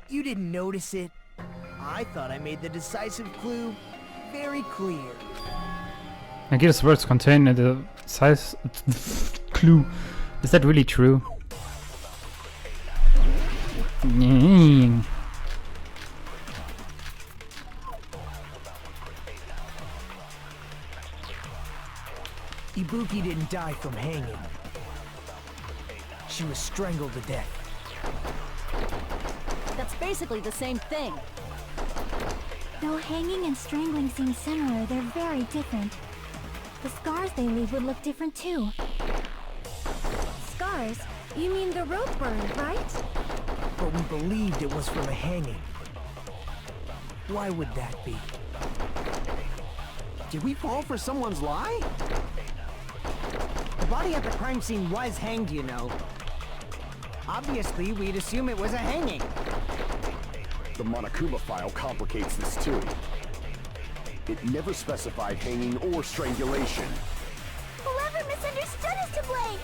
You didn't notice it? I thought I made the decisive clue very clear. Nagitos words contain the size clue. Is that really true? Mm. Ibuki didn't die from hanging. She was strangled to death. That's basically the same thing. Though hanging and strangling seem similar, they're very different. The scars they leave would look different too. Scars? You mean the rope burn, right? But we believed it was from a hanging. Why would that be? Did we fall for someone's lie? The body at the crime scene was hanged, you know. Obviously, we'd assume it was a hanging. The Monokuma file complicates this too. It never specified hanging or strangulation. Whoever misunderstood is to blame!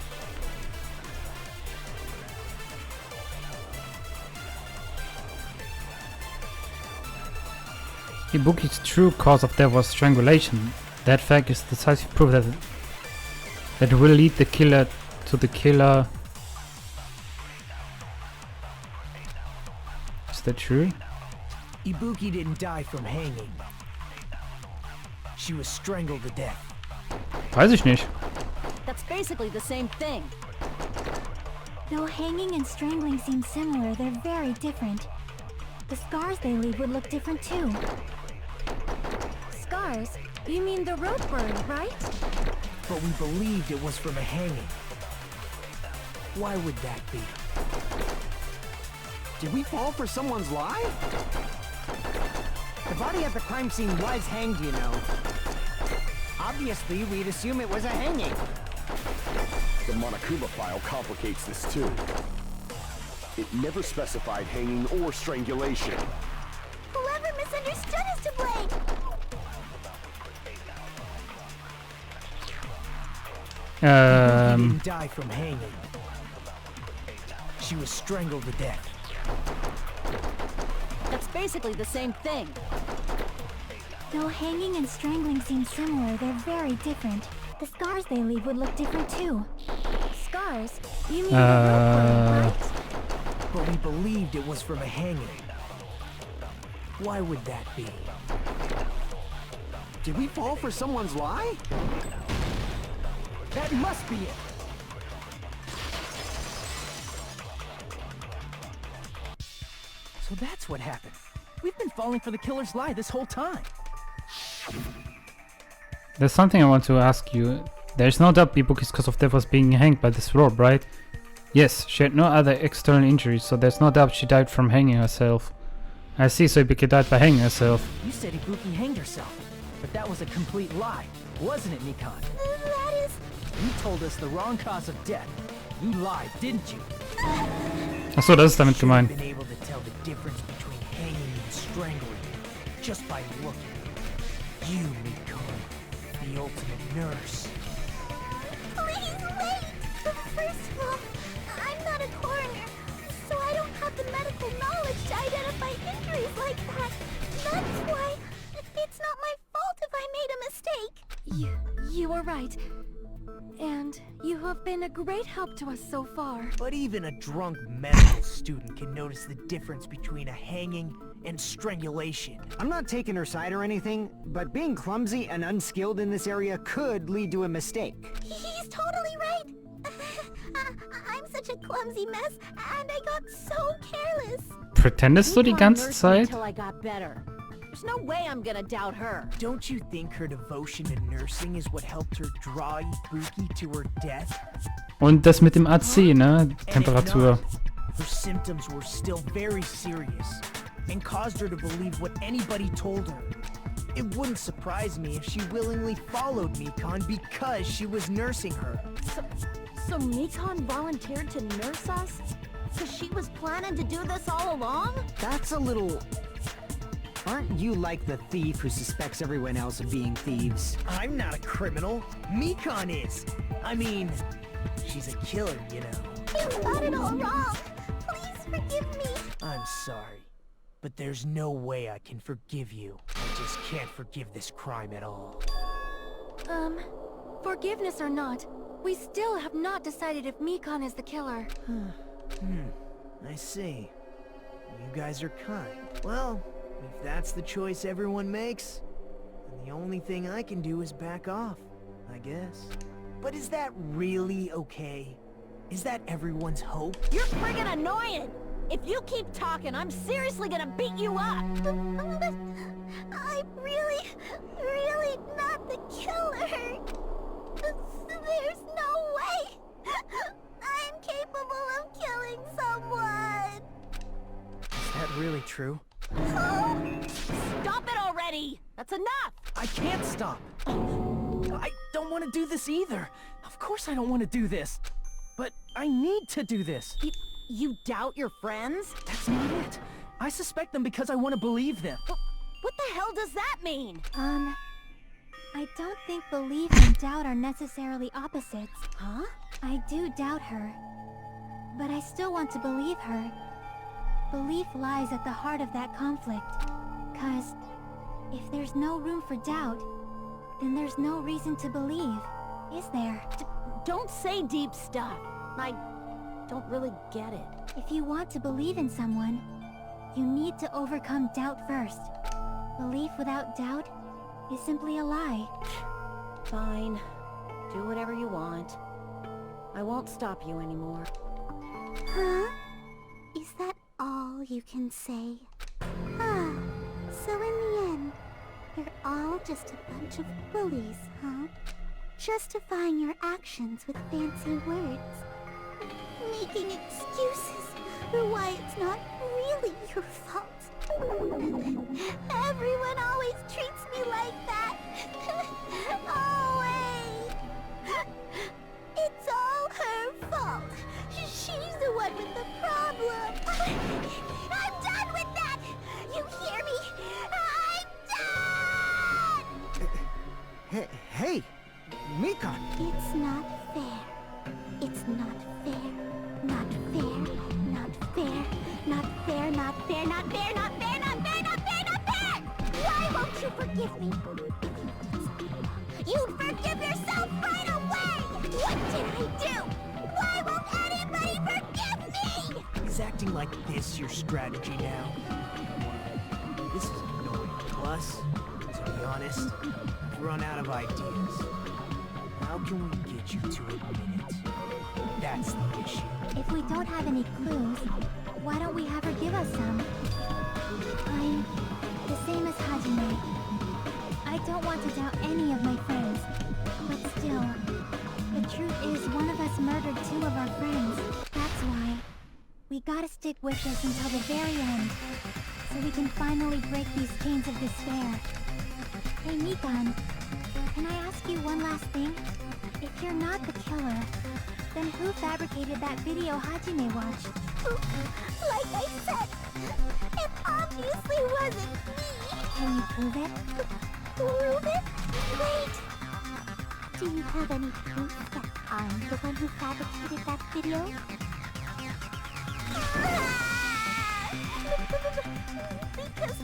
Ibuki's true cause of death was strangulation. That fact is decisive proof that will lead the killer to the killer. Is that true? Ibuki didn't die from hanging. She was strangled to death. Weiß ich nicht. That's basically the same thing. Though hanging and strangling seem similar, they're very different. The scars they leave would look different too. Scars? You mean the rope burn, right? But we believed it was from a hanging. Why would that be? Did we fall for someone's lie? The body at the crime scene was hanged, you know. Obviously, we'd assume it was a hanging. The Monokuma file complicates this too. It never specified hanging or strangulation. Whoever misunderstood is to blame! Ibuki didn't die from hanging. She was strangled to death. That's basically the same thing. Though hanging and strangling seem similar, they're very different. The scars they leave would look different too. Scars? You mean the rope burn, right? But we believed it was from a hanging. Why would that be? Did we fall for someone's lie? That must be it. So that's what happened. We've been falling for the killer's lie this whole time. There's something I want to ask you. There's no doubt Bibuki's cause of death was being hanged by this rope, right? Yes, she had no other external injuries, so there's no doubt she died from hanging herself. I see, so Ibuki died by hanging herself. You said Ibuki hanged herself, but that was a complete lie, wasn't it, Mikan? That is... You told us the wrong cause of death. You lied, didn't you? Achso, das ist damit gemeint. Been able to tell the difference between hanging and strangling just by looking. You, Mikon, the ultimate nurse. Please wait! First of all, I'm not a coroner, so I don't have the medical knowledge to identify injuries like that. That's why it's not my fault if I made a mistake. You are right. And you have been a great help to us so far. But even a drunk medical student can notice the difference between a hanging and strangulation. I'm not taking her side or anything, but being clumsy and unskilled in this area could lead to a mistake. He's totally right. I'm such a clumsy mess, and I got so careless. Pretendest du die ganze Zeit? Until I got better. There's no way I'm gonna doubt her. Don't you think her devotion to nursing is what helped her draw Ibuki to her death? Und das mit dem AC, ne? Temperatur. Her symptoms were still very serious and caused her to believe what anybody told her. It wouldn't surprise me if she willingly followed Mikon because she was nursing her. So Mikon volunteered to nurse us? Cause she was planning to do this all along? That's a little... Aren't you like the thief who suspects everyone else of being thieves? I'm not a criminal. Mikon is. I mean, she's a killer, you know. You got it all wrong. Please forgive me. I'm sorry, but there's no way I can forgive you. I just can't forgive this crime at all. Forgiveness or not, we still have not decided if Mikon is the killer. I see. You guys are kind. Well, if that's the choice everyone makes, then the only thing I can do is back off, I guess. But is that really okay? Is that everyone's hope? You're friggin' annoying! If you keep talking, I'm seriously gonna beat you up! I'm really not the killer. There's no way I'm capable of killing someone. Is that really true? Stop it already! That's enough! I can't stop. I don't want to do this either. Of course I don't want to do this. But I need to do this. You doubt your friends? That's not it. I suspect them because I want to believe them. What the hell does that mean? I don't think belief and doubt are necessarily opposites. Huh? I do doubt her, but I still want to believe her. Belief lies at the heart of that conflict. 'Cause if there's no room for doubt, then there's no reason to believe, is there? Don't say deep stuff. I don't really get it. If you want to believe in someone, you need to overcome doubt first. Belief without doubt is simply a lie. Fine. Do whatever you want. I won't stop you anymore. Huh? Is that all you can say? Ah, so in the end, you're all just a bunch of bullies, huh? Justifying your actions with fancy words. Making excuses for why it's not really your fault. Everyone always treats me like that. Always. It's all her fault. She's the one with the problem. I'm done with that. You hear me? I'm done! Hey, Mikon! It's not fair. It's not fair. Not fair. Not fair. Not fair. Not fair. Not fair. Not fair. Not fair. Not fair. Not fair. Why won't you forgive me? You'd forgive yourself right away. What did I do? Why won't anybody forgive me? Is acting like this your strategy now? This is annoying. Plus, to be honest, I've run out of ideas. How can we get you to admit it? That's the issue. If we don't have any clues, why don't we have her give us some? don't want to doubt any of my friends. But still, the truth is one of us murdered 2 of our friends. That's why we gotta stick with this until the very end, so we can finally break these chains of despair. Hey Mikan, can I ask you one last thing? If you're not the killer, then who fabricated that video Hajime watched? Like I said, it obviously wasn't me. Can you prove it? Prove it? Wait. Do you have any proof that I'm the one who fabricated that video? Because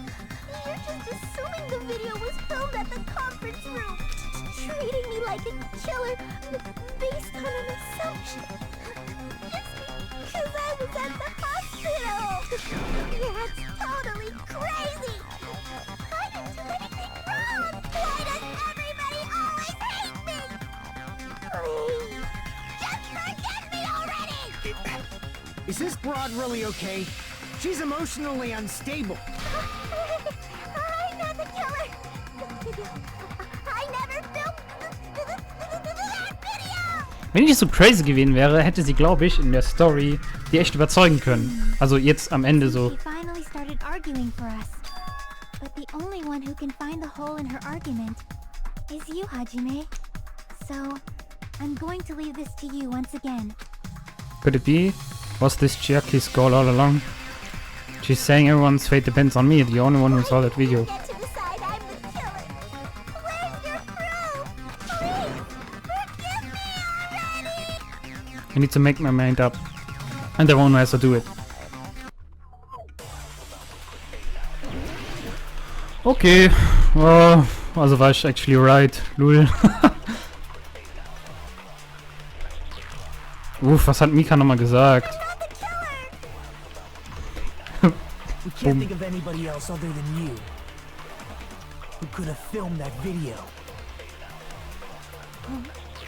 you're just assuming the video was filmed at the conference room, treating me like a killer based on an assumption. Just because I was at the hospital. That's totally crazy. I didn't do anything wrong. Why does everybody always hate me? Please, just forget me already. Is this broad really okay? She's emotionally unstable. I'm not the killer. I never filmed that video. Wenn ich nicht so crazy gewesen wäre, hätte sie, glaube ich, in der Story die echt überzeugen können. Also jetzt am Ende so. She finally started arguing for us. But the only one who can find the hole in her argument is you, Hajime. So, I'm going to leave this to you once again. Could it be? Was this Chiaki's goal all along? She's saying everyone's fate depends on me, the only one who saw that video. Get to decide I'm the killer. Where's your proof? Please, forgive me already. I need to make my mind up. And the one who has to do it. Okay. Also war ich actually right. Lul. Uff, was hat Mika nochmal gesagt? We can't think of anybody else other than you who could have filmed that video.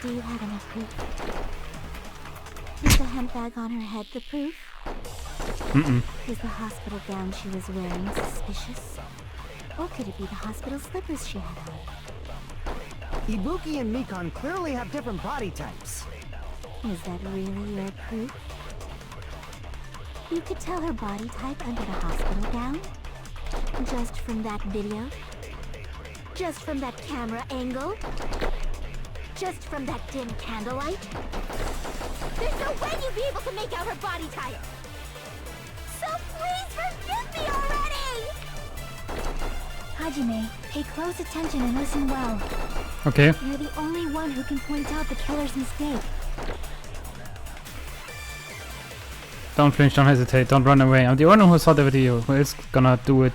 Do you have any proof? Is the handbag on her head the proof? Is the hospital gown she was wearing suspicious? Or could it be the hospital slippers she had on? Ibuki and Mikan clearly have different body types. Is that really your proof? You could tell her body type under the hospital gown? Just from that video? Just from that camera angle? Just from that dim candlelight? There's no way you'd be able to make out her body type. So please forgive me already. Hajime, pay close attention and listen well. Okay. You're the only one who can point out the killer's mistake. Don't flinch, don't hesitate, don't run away. I'm the only one who saw the video. Who else gonna do it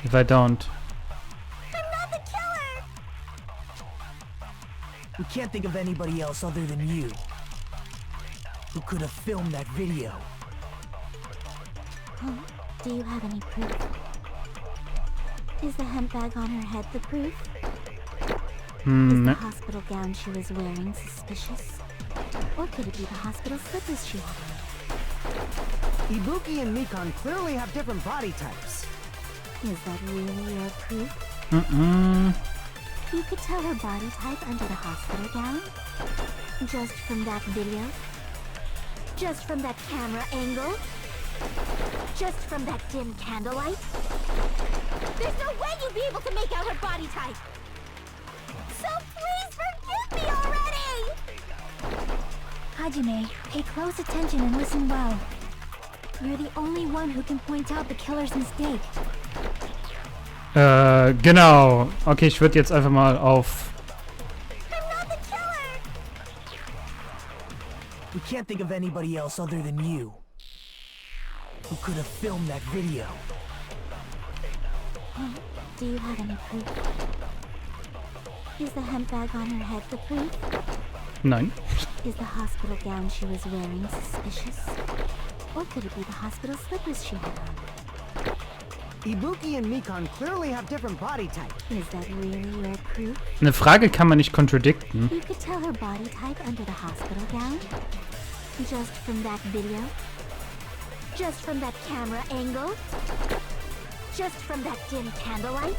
if I don't? I'm not the killer. We can't think of anybody else other than you who could have filmed that video. Do you have any proof? Is the handbag on her head the proof? Is the hospital gown she was wearing suspicious? Or could it be the hospital slippers she had on? Ibuki and Mikan clearly have different body types. Is that really your proof? You could tell her body type under the hospital gown? Just from that video? Just from that camera angle? Just from that dim candlelight? There's no way you'd be able to make out her body type. So please forgive me already. Hajime, pay close attention and listen well. You're the only one who can point out the killer's mistake. Genau. Okay, ich würde jetzt einfach mal auf... I'm not the killer. We can't think of anybody else other than you who could have filmed that video. Do you have any proof? Is the handbag on her head the proof? Nein. Is the hospital gown she was wearing suspicious? Or could it be the hospital slippers she had on? Ibuki and Mikan clearly have different body types. Is that really your proof? Eine Frage kann man nicht contradicten. You could tell her body type under the hospital gown? Just from that video? Just from that camera angle? Just from that dim candlelight.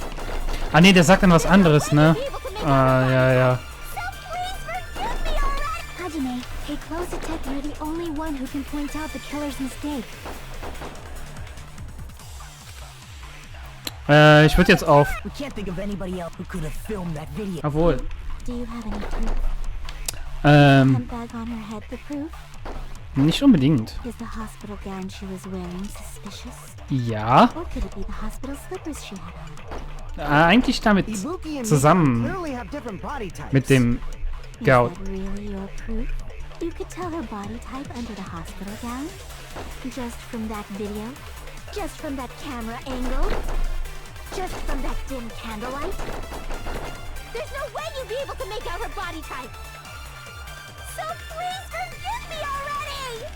Ah nee, der sagt dann was anderes, ne? Ah, ja. So please forgive me already. Hajime, pay close attention. You're the only one who can point out the killer's mistake. Ich würde jetzt auf... We can't think of anybody else who could have filmed that video. Obwohl... Do you have any proof? Handbag on her head the proof? Nicht unbedingt. Is the hospital gown she was wearing suspicious? Ja. Or could it be the hospital slippers she had on? Eigentlich damit Ibuki and zusammen Mika clearly have different body types. mit dem Is Gout. that really your proof? You could tell her body type under the hospital gown? Just from that video? Just from that camera angle. Just from that dim candlelight. There's no way you'd be able to make out her body type. So please forgive me already.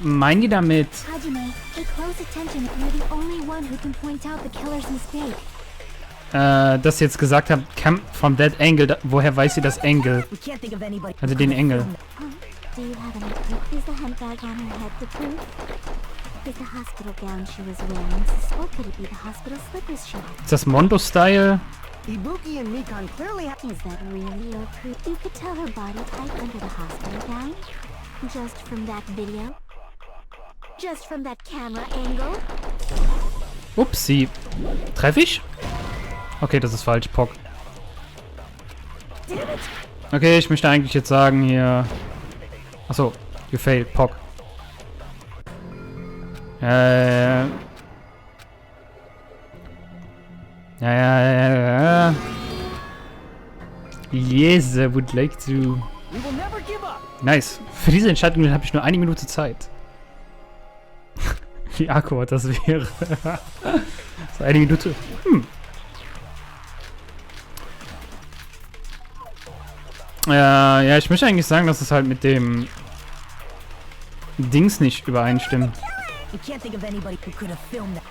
Meinen die damit... Hajime, pay close attention. You're the only one who can point out the killer's mistake. dass sie jetzt gesagt haben, come from that angle, woher weiß sie das Angle? We can't think of anybody. Also den Engel. Do you have any proof? Is the handbag on her head the proof? Is the hospital gown she was wearing suspicious? Or could it be the hospital slippers she had? Ist das Mondo-Style? Ibuki and Mikan clearly have... Is that really your proof? You could tell her body type under the hospital gown? Just from that video? Just from that camera angle. Upsi. Treffe ich? Okay, das ist falsch, Pock. Okay, ich möchte eigentlich jetzt sagen hier... Achso, you failed, Pock. Ja. Yes, I would like to... We will never give up. Nice. Für diese Entscheidung habe ich nur 1 Minute Zeit. Wie awkward das wäre. So 1 Minute. Ja, ich möchte eigentlich sagen, dass es halt mit dem Dings nicht übereinstimmt. We can't think of anybody who could have filmed that.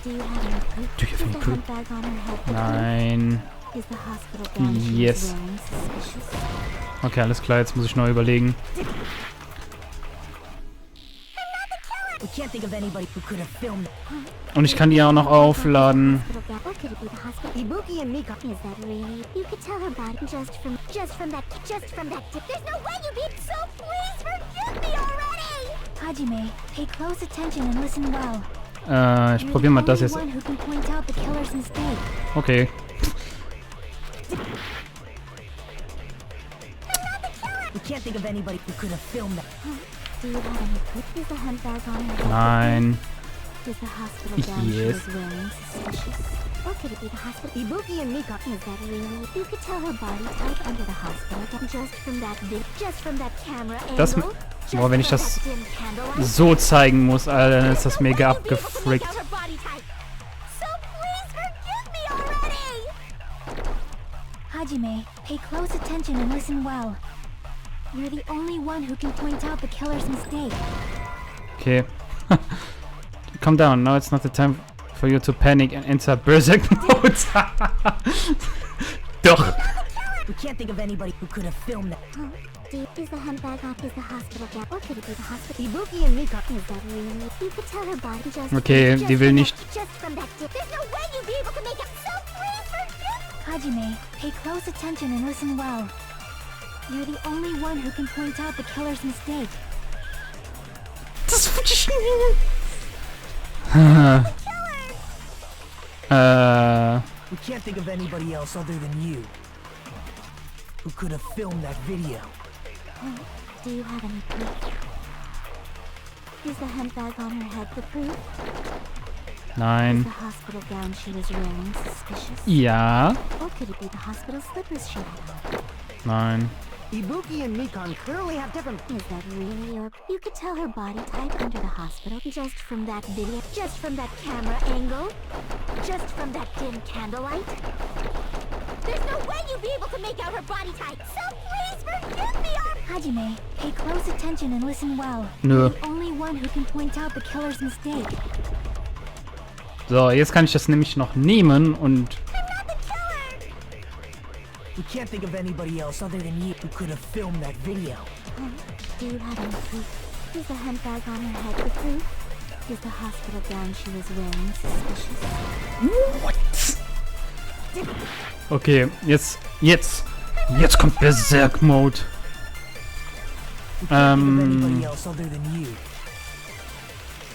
Do you have any proof? Do you have any Is the proof? handbag on her head the Nein. proof? Is the hospital gown she Yes. was wearing suspicious? Okay, alles klar, jetzt muss ich neu überlegen. We can't think of anybody who could have filmed that. Und ich kann die ja auch noch aufladen. Hospital gown. Or could it be the hospital? Ibuki and Mika... Is that really? You could tell her body just from that. There's no way you'd be. So please forgive me already. Hajime, pay close attention and listen well. Ich probiere mal das jetzt. You're the only one who can point out the killer's mistake. Okay. We can't think of anybody who could have filmed that. Do you have any proof? Is the handbag on her head? Nein. Is the hospital gown she Yes. was wearing suspicious? Or could it be the hospital? Ibuki and Mika... Is that really? You could tell her body type under the hospital gown just from that Just from that camera angle. Das... Just Boah, wenn ich from das that dim candlelight. so zeigen muss, Alter, dann ist das There's mega no way you'd be able to make abgefrickt. out her body type. So please forgive me already. Hajime, pay close attention and listen well. You're the only one who can point out the killer's mistake. Okay. Calm down, now it's not the time for you to panic and enter berserk mode. Doch. We can't think of anybody who could have filmed that. Is the handbag on? Is the hospital gown? Or could it be the hospital? Ibuki and Mika... Is that really? You could tell her body just. Okay, die will nicht... Just from that dim. There's no way you'd be able to make it. So please forgive. Hajime, pay close attention and listen well. You're the only one who can point out the killer's mistake. Das We can't think of anybody else other than you who could have filmed that video. Do you have any proof? Is the handbag on her head the proof? Nein. Is the hospital gown she was wearing suspicious? Ja. Or could it be the hospital slippers she had on? Nein. Ibuki and Mikan clearly have different... Is that really your... You could tell her body type under the hospital just from that video. Just from that camera angle. Just from that dim candlelight. There's no way you'd be able to make out her body type. So please forgive me already. Hajime, pay close attention and listen well. Nö. You're the only one who can point out the killer's mistake. So, jetzt kann ich das nämlich noch nehmen und... We can't think of anybody else other than you who could have filmed that video. Do you have any proof? Is the handbag on her head the proof? Is the hospital gown she was wearing suspicious? What? Okay, jetzt kommt Berserk-Mode. We can't think of anybody else other than you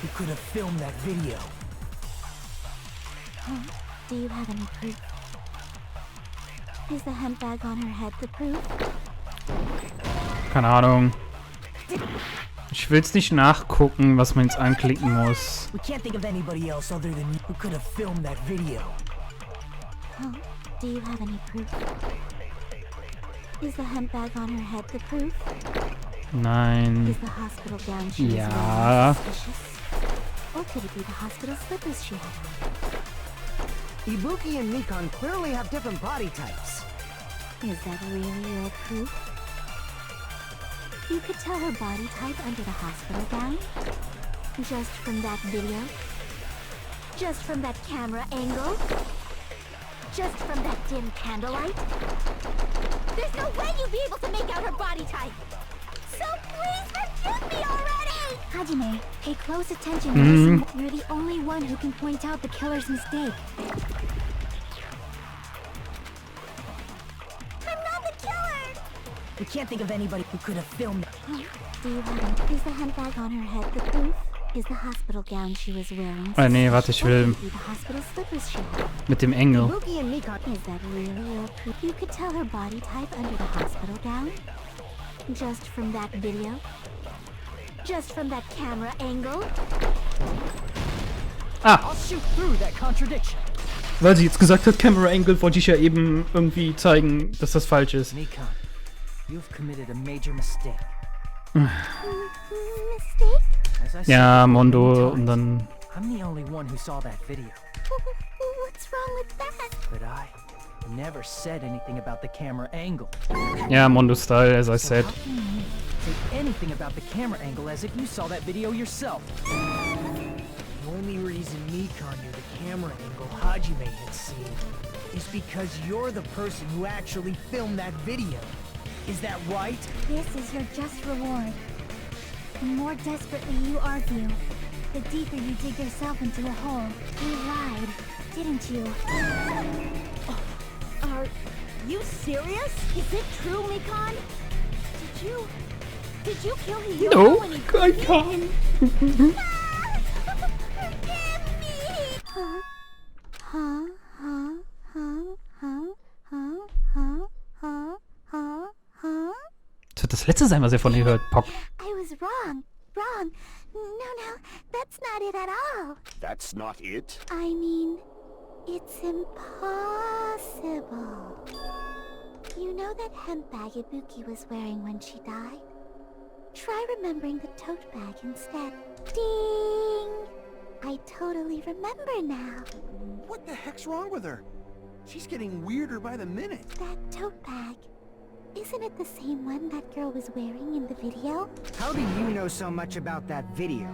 who could have filmed that video. Do you have any proof? Is the hemp bag on her head the proof? Keine Ahnung. Ich will's nicht nachgucken, was man jetzt anklicken muss. We can't think of anybody else other than you who could have filmed that video. Do you have any proof? Is the hemp bag on her head the proof? Nein. Is the hospital gown she was Ja. wearing suspicious? Or could it be the hospital slippers she had on? Ibuki and Nikon clearly have different body types. Is that really your proof? You could tell her body type under the hospital gown? Just from that video? Just from that camera angle? Just from that dim candlelight? There's no way you'd be able to make out her body type. So please forgive me already! Hajime, pay close attention to listen. You're the only one who can point out the killer's mistake. I'm not the killer! We can't think of anybody who could have filmed. Do you have it? Is the hemp bag on her head the proof? Is the hospital gown she was wearing? Nee, warte, ich will The hospital slippers she had. mit dem Engel. Ibuki and Nikon. Is that really your proof? You could tell her body type under the hospital gown? Just from that video? Just from that camera angle? I'll shoot through that contradiction. Weil sie jetzt gesagt hat, Camera Angle, wollte ich ja eben irgendwie zeigen, dass das falsch ist. Nikon, you've committed a major mistake. Mistake? As I said Ja, many Mondo, times, und dann... I'm the only one who saw that video. What's wrong with that? But I never said anything about the camera angle. Ja, Mondo-Style, as I said. How can you say anything about the camera angle as if you saw that video yourself? The only reason Nikon knew the camera angle Hajime had seen is because you're the person who actually filmed that video. Is that right? This is your just reward. The more desperately you argue, the deeper you dig yourself into a hole. You lied, didn't you? Are you serious? Is it true, Mikon? Did you kill Hiyoko No, when he I can't. Forgive me! Das wird das letzte sein, was ihr von ihr hört, Pock. I was wrong. No, that's not it at all. That's not it? I mean, it's impossible. You know that hemp bag Ibuki was wearing when she died? Try remembering the tote bag instead. Ding! I totally remember now. What the heck's wrong with her? She's getting weirder by the minute. That tote bag. Isn't it the same one that girl was wearing in the video? How do you know so much about that video?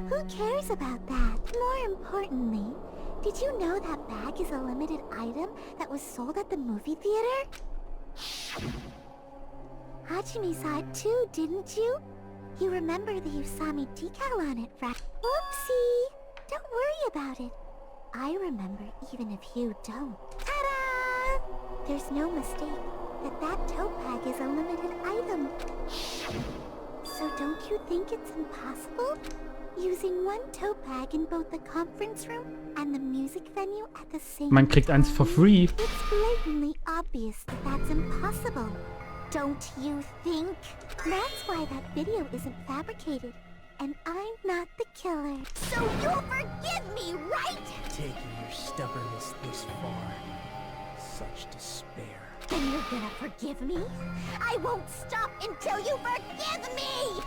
Who cares about that? More importantly, did you know that bag is a limited item that was sold at the movie theater? Hajime saw it too, didn't you? You remember the Usami decal on it, right? Whoopsie! Don't worry about it. I remember even if you don't. Ta-da! There's no mistake that tote bag is a limited item. So don't you think it's impossible? Using one tote bag in both the conference room and the music venue at the same Man kriegt eins for free. It's blatantly obvious that that's impossible. Don't you think? That's why that video isn't fabricated. And I'm not the killer. So you'll forgive me, right? Taking your stubbornness this far. Such despair. Then you're gonna forgive me? I won't stop until you forgive me!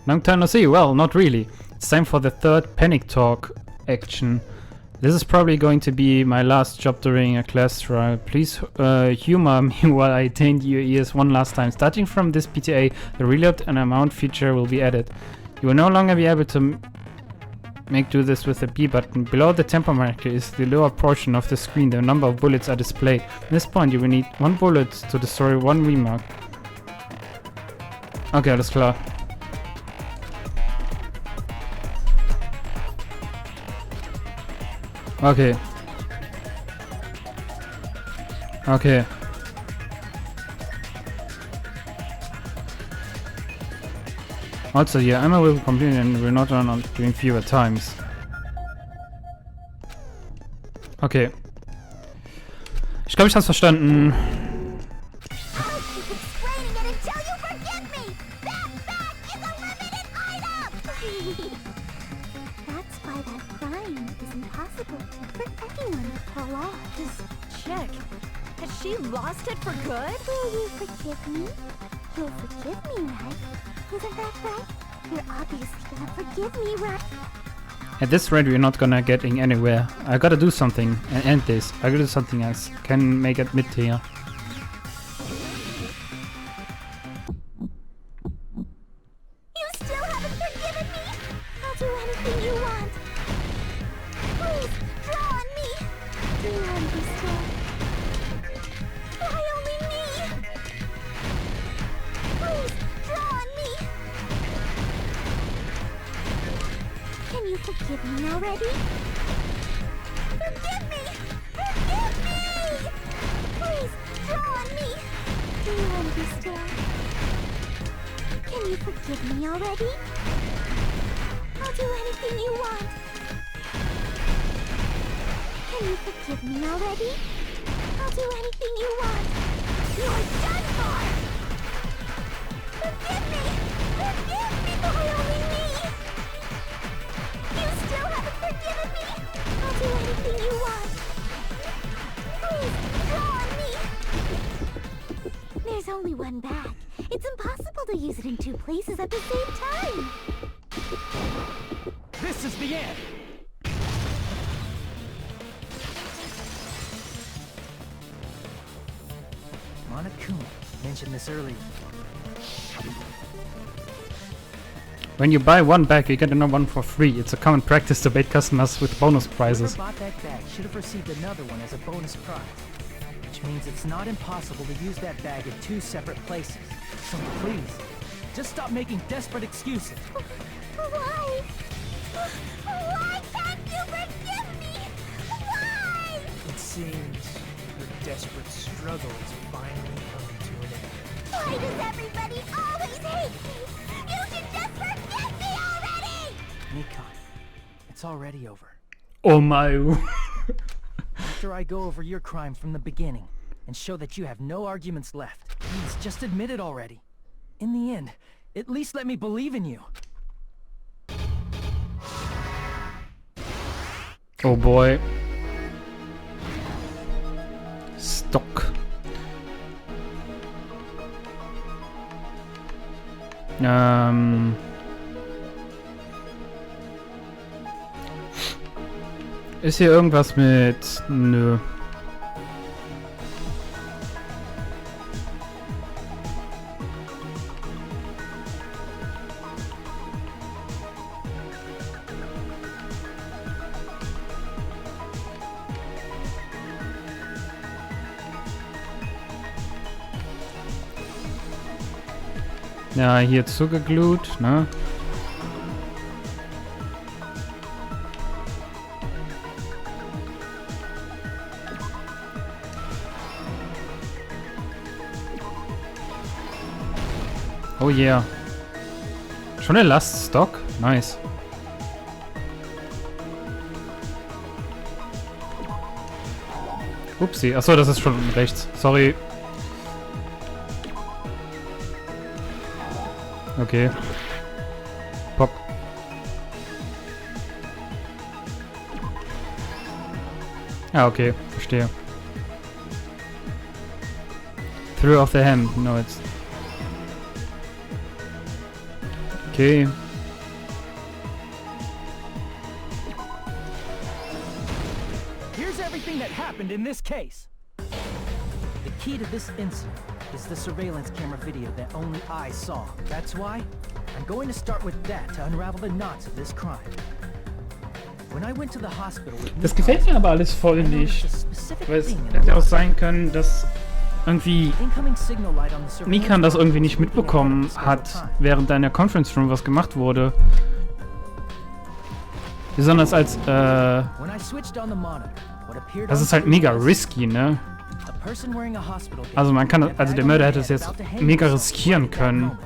Long time no see. Well, not really. It's time for the third panic talk action. This is probably going to be my last job during a class trial. Please humor me while I taint your ears one last time. Starting from this PTA, the reload and amount feature will be added. You will no longer be able to do this with the B button. Below the tempo marker is the lower portion of the screen. The number of bullets are displayed. At this point, you will need 1 bullet to destroy 1 remark. Okay, alles klar. Okay. Okay. Also, yeah, Emma will complete and will not run on during fewer times. Okay. Ich glaube, ich hab's verstanden. I'll keep explaining it until you forgive me! That bag is a limited item! That's why that crime is impossible for anyone to pull off. Just check. Has she lost it for good? Will you forgive me? You'll forgive me, right? Isn't that right? You're obviously gonna forgive me, right? At this rate, we're not gonna getting anywhere. I gotta do something and end this. I gotta do something else. Can make it mid here. You still haven't forgiven me? I'll do anything you want. Please, draw on me. Do you understand? Why only me? Please, draw on me. Can you forgive me already? Forgive me! Forgive me! Please, draw on me. Do you understand? Can you forgive me already? I'll do anything you want. Can you forgive me already? I'll do anything you want. You're done for! Forgive me! Forgive me! Why only me? You still haven't forgiven me? I'll do anything you want. Please, draw on me. There's only one bag. It's impossible to use it in two places at the same time. This is the end! Monokuma mentioned this earlier. When you buy one bag, you get another one for free. It's a common practice to bait customers with bonus prizes. Whoever bought that bag should have received another one as a bonus prize. Which means it's not impossible to use that bag in two separate places. So please, just stop making desperate excuses. Why? Why can't you forgive me? Why? It seems your desperate struggle is finally coming to an end. Why does everybody always hate me? You should just forgive me already! Nikon, it's already over. Oh my. After I go over your crime from the beginning and show that you have no arguments left, please just admit it already. In the end, at least let me believe in you. Oh boy. Stock. Ist hier irgendwas mit... Nö. Ja, hier zugeglut, ne? Oh yeah. Schon der Last Stock? Nice. Upsi. Achso, das ist schon rechts. Sorry. Okay. Pop. Ah, okay. Verstehe. Through of the hand. No, it's... Okay. Here's everything that happened in this case. The key to this incident is the surveillance camera video that only I saw. That's why I'm going to start with that to unravel the knots of this crime. When I went to the hospital with Das gefällt mir aber alles voll nicht. Weil es hätte auch sein können, dass irgendwie Mikan das irgendwie nicht mitbekommen hat, während da in der Conference Room was gemacht wurde. Besonders als, When I switched on the monitor, what appeared das on ist halt screen mega was risky, ne? a person wearing a hospital gown. Also man kann, Their also der bag on Mörder their hätte es head jetzt about to hang mega themselves riskieren right at that können. moment.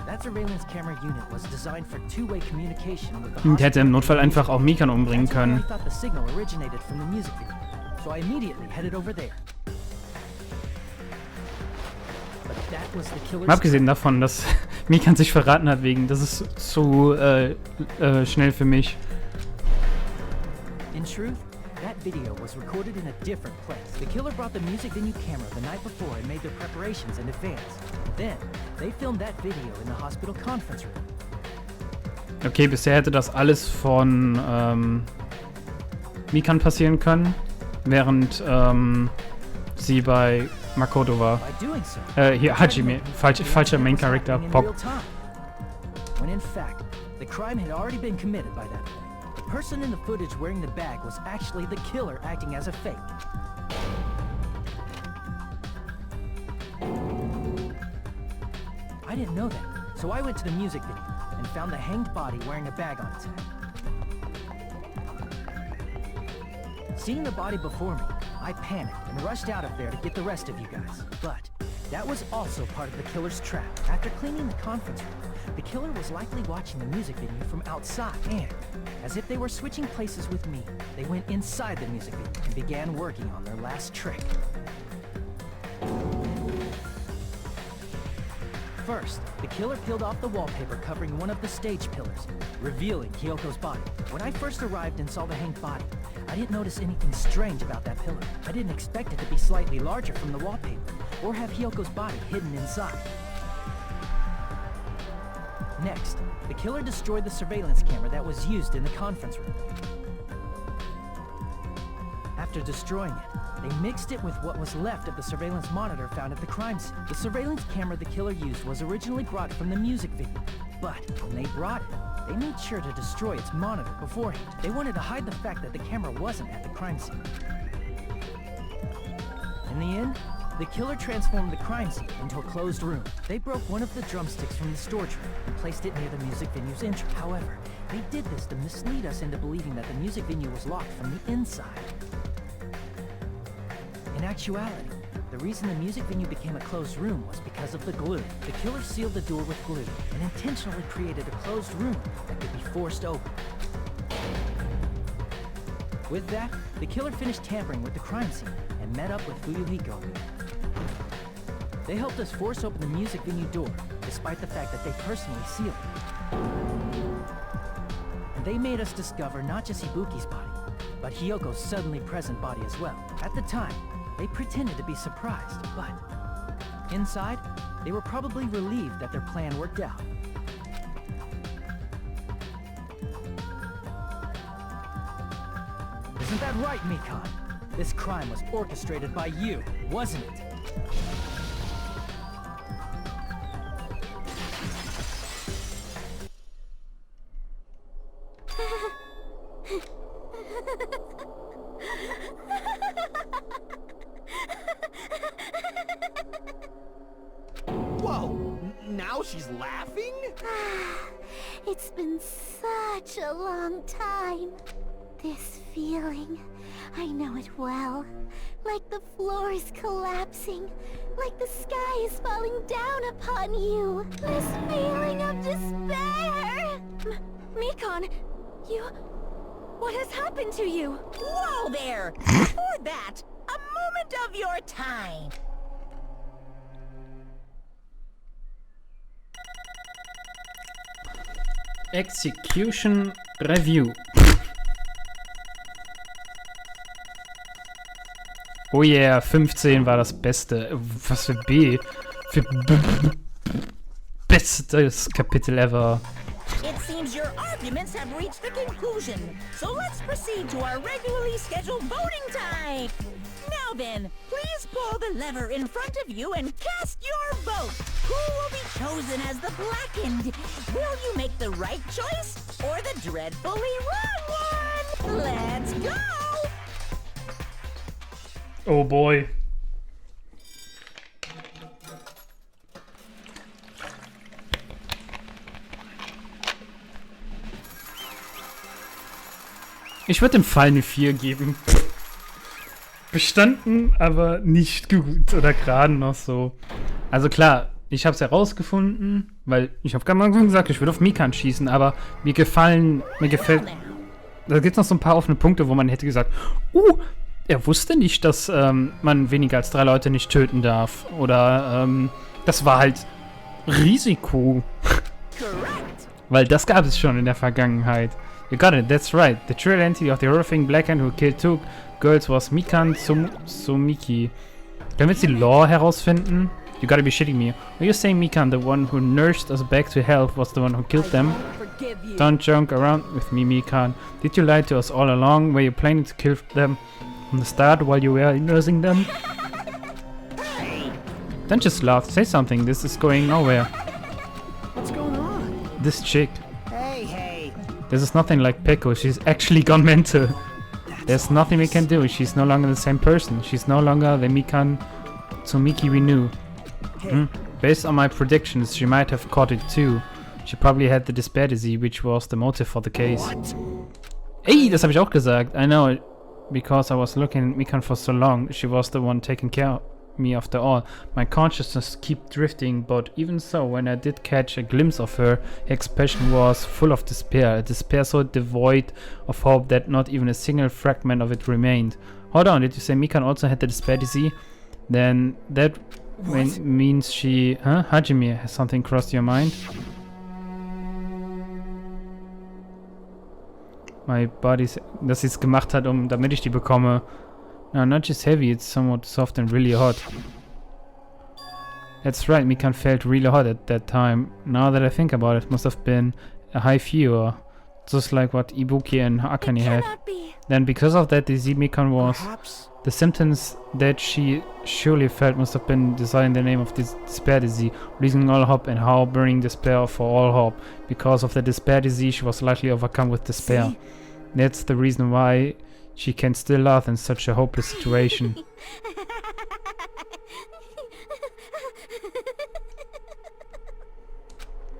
That surveillance camera unit was designed for two-way communication with the Und hätte im hospital Notfall and einfach auch Mikan umbringen That's why I können. thought the signal originated from the music video, so I immediately headed over there. But that was the killer's Mal abgesehen davon, dass Mikan sich verraten hat wegen, das ist zu schnell für mich. In truth, that video was recorded in a different place. The killer brought the music venue camera the night before and made their preparations in advance. Then, they filmed that video in the hospital conference room. Okay, bisher hätte das alles von Mikan passieren können, während sie bei Makoto war. By doing so, Hier, Hajime. Falscher Main Character. in Bock. real time. When in fact, the crime had already been committed by that point. The person in the footage wearing the bag was actually the killer acting as a fake. I didn't know that, so I went to the music video and found the hanged body wearing a bag on its head. Seeing the body before me, I panicked and rushed out of there to get the rest of you guys. But that was also part of the killer's trap. After cleaning the conference room, the killer was likely watching the music venue from outside. And, as if they were switching places with me, they went inside the music venue and began working on their last trick. First, the killer peeled off the wallpaper covering one of the stage pillars, revealing Kyoko's body. When I first arrived and saw the hanged body, I didn't notice anything strange about that pillar. I didn't expect it to be slightly larger from the wallpaper, or have Hyoko's body hidden inside. Next, the killer destroyed the surveillance camera that was used in the conference room. After destroying it, they mixed it with what was left of the surveillance monitor found at the crime scene. The surveillance camera the killer used was originally brought from the music video, but when they brought it, they made sure to destroy its monitor beforehand. They wanted to hide the fact that the camera wasn't at the crime scene. In the end, the killer transformed the crime scene into a closed room. They broke one of the drumsticks from the storage room and placed it near the music venue's entrance. However, they did this to mislead us into believing that the music venue was locked from the inside. In actuality, the reason the music venue became a closed room was because of the glue. The killer sealed the door with glue and intentionally created a closed room that could be forced open. With that, the killer finished tampering with the crime scene and met up with Fuyuhiko. They helped us force open the music venue door, despite the fact that they personally sealed it. And they made us discover not just Ibuki's body, but Hyoko's suddenly present body as well. At the time, they pretended to be surprised, but inside, they were probably relieved that their plan worked out. Isn't that right, Mikan? This crime was orchestrated by you, wasn't it? Whoa! Now she's laughing? It's been such a long time. This feeling, I know it well. Like the floor is collapsing. Like the sky is falling down upon you. This feeling of despair. Mikan, you... What has happened to you? Whoa there! Before that, a moment of your time. Execution Review. Oh yeah, 15 war das Beste. Was für B? Für bestes Kapitel ever. It seems your arguments have reached a conclusion, so let's proceed to our regularly scheduled voting time. Now then, please pull the lever in front of you and cast your vote. Who will be chosen as the blackened? Will you make the right choice or the dreadfully wrong one? Let's go! Oh boy. Ich würde dem Fall eine 4 geben. Bestanden, aber nicht gut oder gerade noch so. Also klar, ich habe es herausgefunden, weil ich habe gerade gesagt, ich würde auf Mikan schießen, aber mir gefällt, da gibt es noch so ein paar offene Punkte, wo man hätte gesagt, er wusste nicht, dass man weniger als 3 Leute nicht töten darf. Oder das war halt Risiko. Weil das gab es schon in der Vergangenheit. You got it, that's right. The true identity of the horrifying black hand who killed 2 girls was Mikan Sumiki. Können wir jetzt die Lore herausfinden? You gotta be shitting me. Are you saying Mikan, the one who nursed us back to health, was the one who killed them? Don't joke around with me, Mikan. Did you lie to us all along? Were you planning to kill them from the start while you were nursing them? Don't just laugh. Say something. This is going nowhere. What's going on? This chick. Hey. This is nothing like Peko. She's actually gone mental. There's nothing we can do. She's no longer the same person. She's no longer the Mikan Tsumiki we knew. Based on my predictions, she might have caught it too. She probably had the despair disease, which was the motive for the case. Ey, das habe ich auch gesagt. I know, because I was looking at Mikan for so long. She was the one taking care of me after all. My consciousness kept drifting, but even so, when I did catch a glimpse of her, her expression was full of despair. A despair so devoid of hope that not even a single fragment of it remained. Hold on, did you say Mikan also had the despair disease? Then that means she... Huh? Hajime, has something crossed your mind? My body... Dass sie es gemacht hat, damit ich die bekomme. No, not just heavy, it's somewhat soft and really hot. That's right, Mikan felt really hot at that time. Now that I think about it, must have been a high fever. Just like what Ibuki and Akane had. Then because of that disease Mikan was... Perhaps. The symptoms that she surely felt must have been designed in the name of this despair disease, losing all hope and how burning despair for all hope. Because of the despair disease, she was likely overcome with despair. See? That's the reason why she can still laugh in such a hopeless situation.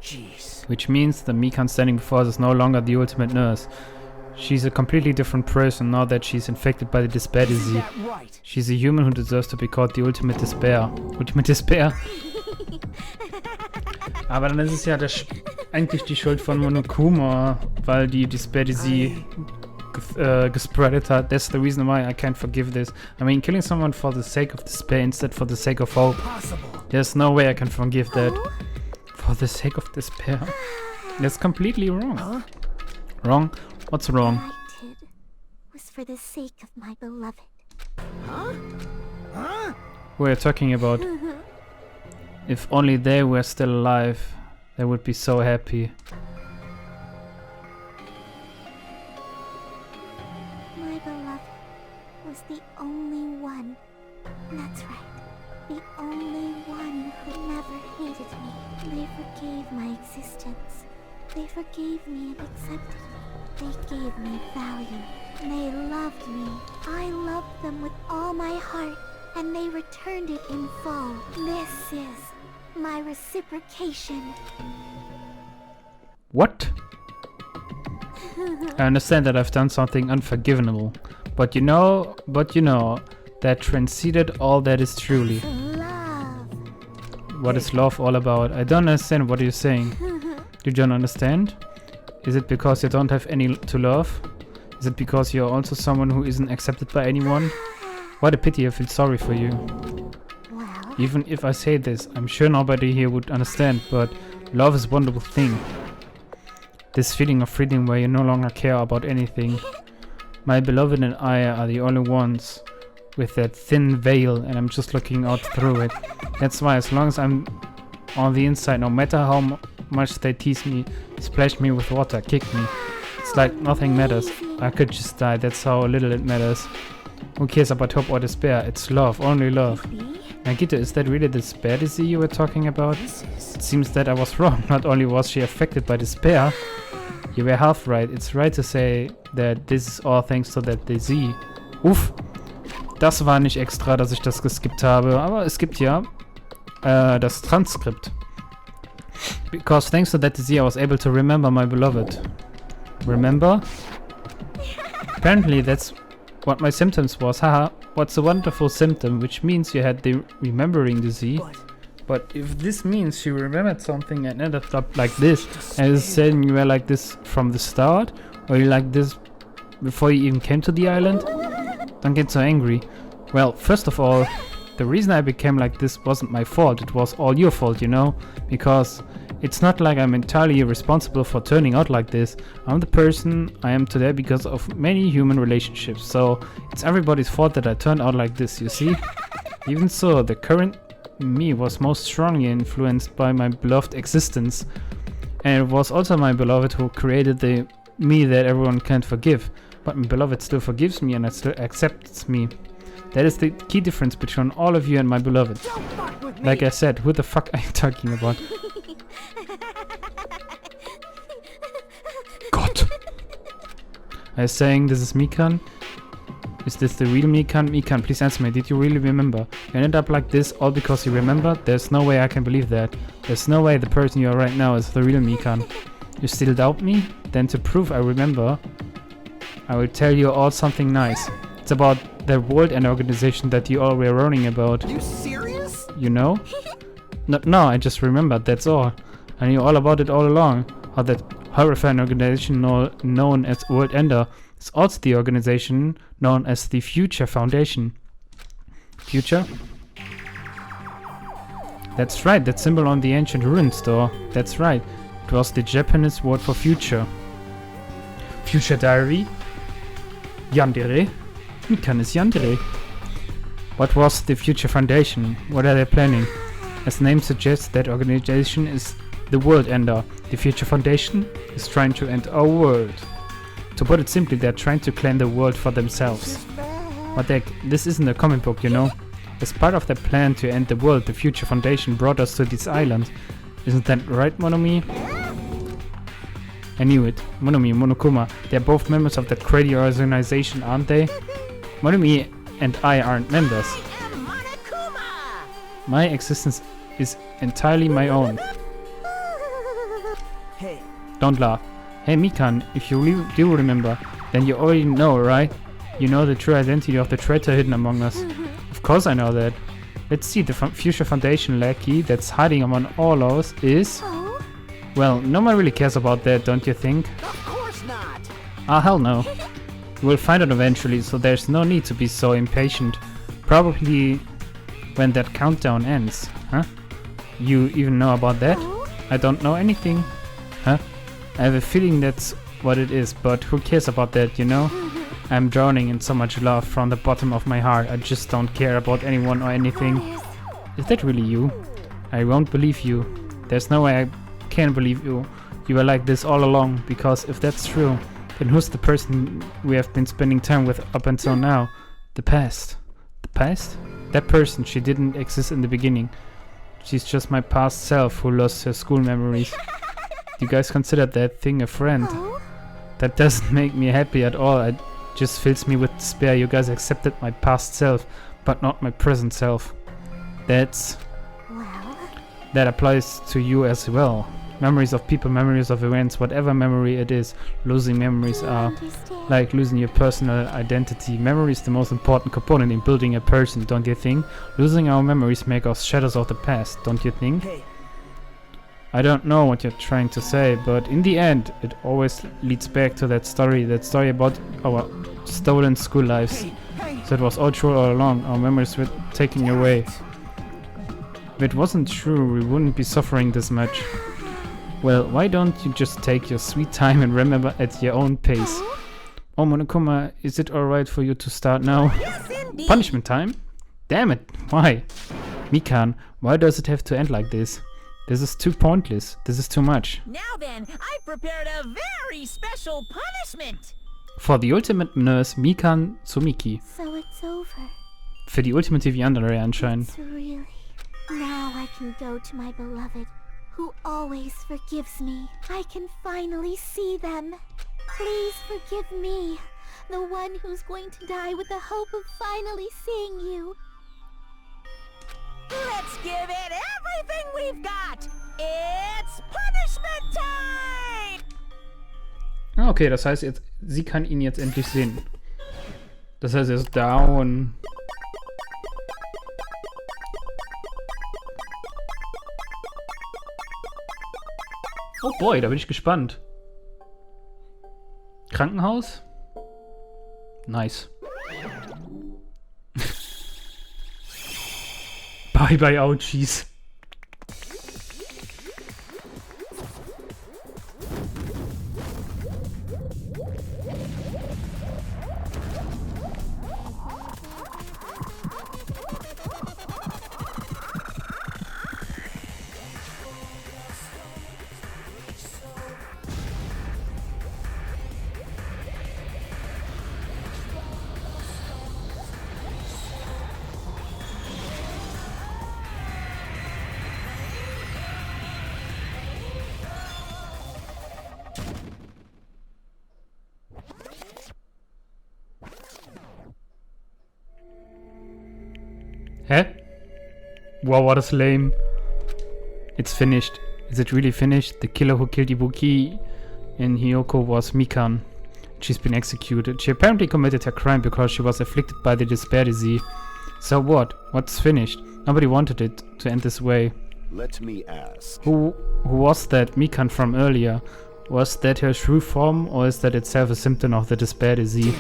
Jeez. Which means that Mikan standing before us is no longer the ultimate nurse. She's a completely different person now that she's infected by the despair Isn't disease. that right? She's a human who deserves to be called the ultimate despair. Ultimate despair? Aber dann ist es ja eigentlich die Schuld von Monokuma, weil die despair disease gespreadet hat. That's the reason why I can't forgive this. I mean, killing someone for the sake of despair instead for the sake of hope. There's no way I can forgive that. For the sake of despair. That's completely wrong. Huh? Wrong? What's wrong? What I did was for the sake of my beloved. Huh? Huh? Who are you talking about? If only they were still alive, they would be so happy. My beloved was the only one. That's right. The only one who never hated me. They forgave my existence. They forgave me and accepted me. They gave me value. They loved me. I loved them with all my heart, and they returned it in full. This is my reciprocation. What? I understand that I've done something unforgivable, but you know, that transcended all that is truly. Love. What is love all about? I don't understand what you're saying. You don't understand? Is it because you don't have any to love? Is it because you're also someone who isn't accepted by anyone? What a pity, I feel sorry for you. Well, Even if I say this, I'm sure nobody here would understand, but love is a wonderful thing. This feeling of freedom where you no longer care about anything. My beloved and I are the only ones with that thin veil, and I'm just looking out through it. That's why as long as I'm on the inside, no matter how much they tease me, splash me with water, kick me, it's like nothing matters. I could just die, that's how little it matters. Who cares about hope or despair? It's love, only love. Nagita, is that really the despair disease you were talking about? It seems that I was wrong. Not only was she affected by despair, you were half right. It's right to say that this is all thanks to that disease. Uff, das war nicht extra, dass ich das geskippt habe, aber es gibt ja das Transkript. Because thanks to that disease I was able to remember my beloved. Remember? Apparently that's what my symptoms was. Haha, what's a wonderful symptom, which means you had the remembering disease. But if this means she remembered something and ended up like this, and is saying you were like this from the start, or you like this before you even came to the island, don't get so angry. Well, first of all, the reason I became like this wasn't my fault, it was all your fault, you know, because it's not like I'm entirely responsible for turning out like this. I'm the person I am today because of many human relationships, so it's everybody's fault that I turned out like this, you see? Even so, the current me was most strongly influenced by my beloved existence, and it was also my beloved who created the me that everyone can't forgive, but my beloved still forgives me and still accepts me. That is the key difference between all of you and my beloved. Like I said, who the fuck are you talking about? God! I was saying this is Mikan? Is this the real Mikan? Mikan, please answer me. Did you really remember? You ended up like this all because you remembered? There's no way I can believe that. There's no way the person you are right now is the real Mikan. You still doubt me? Then to prove I remember, I will tell you all something nice. It's about the world and organization that you all were learning about. You serious? You know? No, I just remembered, that's all. I knew all about it all along. How that horrifying organization known as World Ender is also the organization known as the Future Foundation. Future? That's right, that symbol on the ancient ruins door. That's right, it was the Japanese word for future. Future Diary? Yandere? Mikan is Yandere. What was the Future Foundation? What are they planning? As the name suggests, that organization is the World Ender. The Future Foundation is trying to end our world. To put it simply, they're trying to claim the world for themselves. But this isn't a comic book, you know? As part of their plan to end the world, the Future Foundation brought us to this island. Isn't that right, Monomi? I knew it. Monomi and Monokuma, they're both members of that crazy organization, aren't they? Monomi and I aren't members. My existence is entirely my own. Hey. Don't laugh. Hey Mikan, if you really do remember, then you already know, right? You know the true identity of the traitor hidden among us. Of course I know that. Let's see, the Future Foundation lackey that's hiding among all of us is... Well, no one really cares about that, don't you think? Of course not. Ah, hell no. We'll find it eventually, so there's no need to be so impatient. Probably when that countdown ends, huh? You even know about that? I don't know anything. Huh? I have a feeling that's what it is, but who cares about that, you know? I'm drowning in so much love from the bottom of my heart. I just don't care about anyone or anything. Is that really you? I won't believe you. There's no way I can believe you. You were like this all along, because if that's true, then who's the person we have been spending time with up until now? The past. The past? That person, she didn't exist in the beginning. She's just my past self who lost her school memories. Do you guys consider that thing a friend? That doesn't make me happy at all. It just fills me with despair. You guys accepted my past self, but not my present self. That applies to you as well. Memories of people, memories of events, whatever memory it is, losing memories are like losing your personal identity. Memory is the most important component in building a person, don't you think? Losing our memories make us shadows of the past, don't you think? I don't know what you're trying to say, but in the end, it always leads back to that story about our stolen school lives. So it was all true all along, our memories were taken away. If it wasn't true, we wouldn't be suffering this much. Well, why don't you just take your sweet time and remember at your own pace? Oh, Monokuma, is it alright for you to start now? Yes, Punishment time? Damn it, why? Mikan, why does it have to end like this? This is too pointless. This is too much. Now then, I prepared a very special punishment. For the ultimate nurse, Mikan Tsumiki. So it's over. Für die ultimative Yandere anscheinend. It's really... Now I can go to my beloved, who always forgives me. I can finally see them. Please forgive me, the one who's going to die with the hope of finally seeing you. Let's give it everything we've got. It's punishment time! Ah, okay, das heißt jetzt, sie kann ihn jetzt endlich sehen. Das heißt, er ist down. Oh boy, da bin ich gespannt. Krankenhaus? Nice. Bye bye, Ouchies. Hä? Wow, what is lame. It's finished. Is it really finished? The killer who killed Ibuki in Hiyoko was Mikan. She's been executed. She apparently committed her crime because she was afflicted by the despair disease. So what? What's finished? Nobody wanted it to end this way. Let me ask. Who was that Mikan from earlier? Was that her true form, or is that itself a symptom of the despair disease?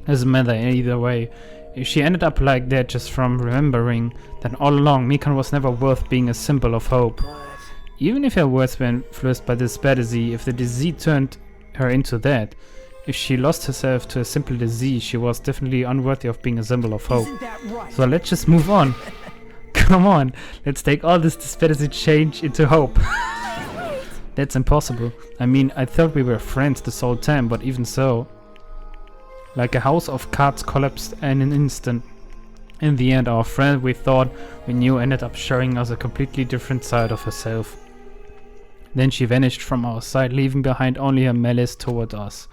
Doesn't matter either way. If she ended up like that just from remembering, then all along Mikan was never worth being a symbol of hope. Even if her words were influenced by the despair disease, if the disease turned her into that, if she lost herself to a simple disease, she was definitely unworthy of being a symbol of hope. Isn't that right? So let's just move on. Come on, let's take all this despair disease change into hope. That's impossible. I mean, I thought we were friends this whole time, but even so. Like a house of cards collapsed in an instant. In the end, our friend we thought we knew ended up showing us a completely different side of herself. Then she vanished from our sight, leaving behind only her malice toward us.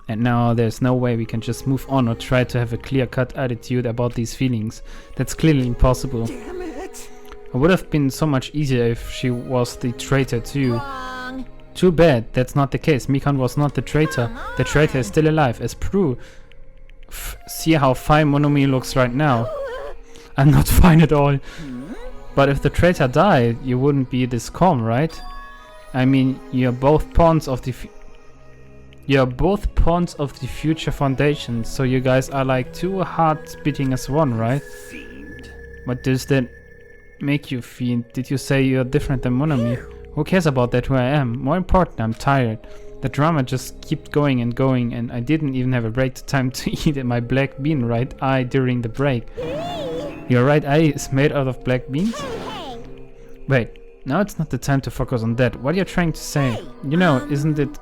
And now there's no way we can just move on or try to have a clear-cut attitude about these feelings. That's clearly impossible. Damn it! It would have been so much easier if she was the traitor too. Wrong. Too bad, that's not the case. Mikan was not the traitor. The traitor is still alive, as Prue. See how fine Monomi looks right now. I'm not fine at all. But if the traitor died, you wouldn't be this calm, right? I mean, you're both pawns of the future foundation, so you guys are like two hearts beating as one, right? What does that make you feel? Did you say you're different than Monomi? Who cares about that, who I am? More important, I'm tired. The drama just kept going, and I didn't even have a break time to eat my black bean right eye during the break. Your right eye is made out of black beans? Wait, now it's not the time to focus on that. What are you trying to say? You know, isn't it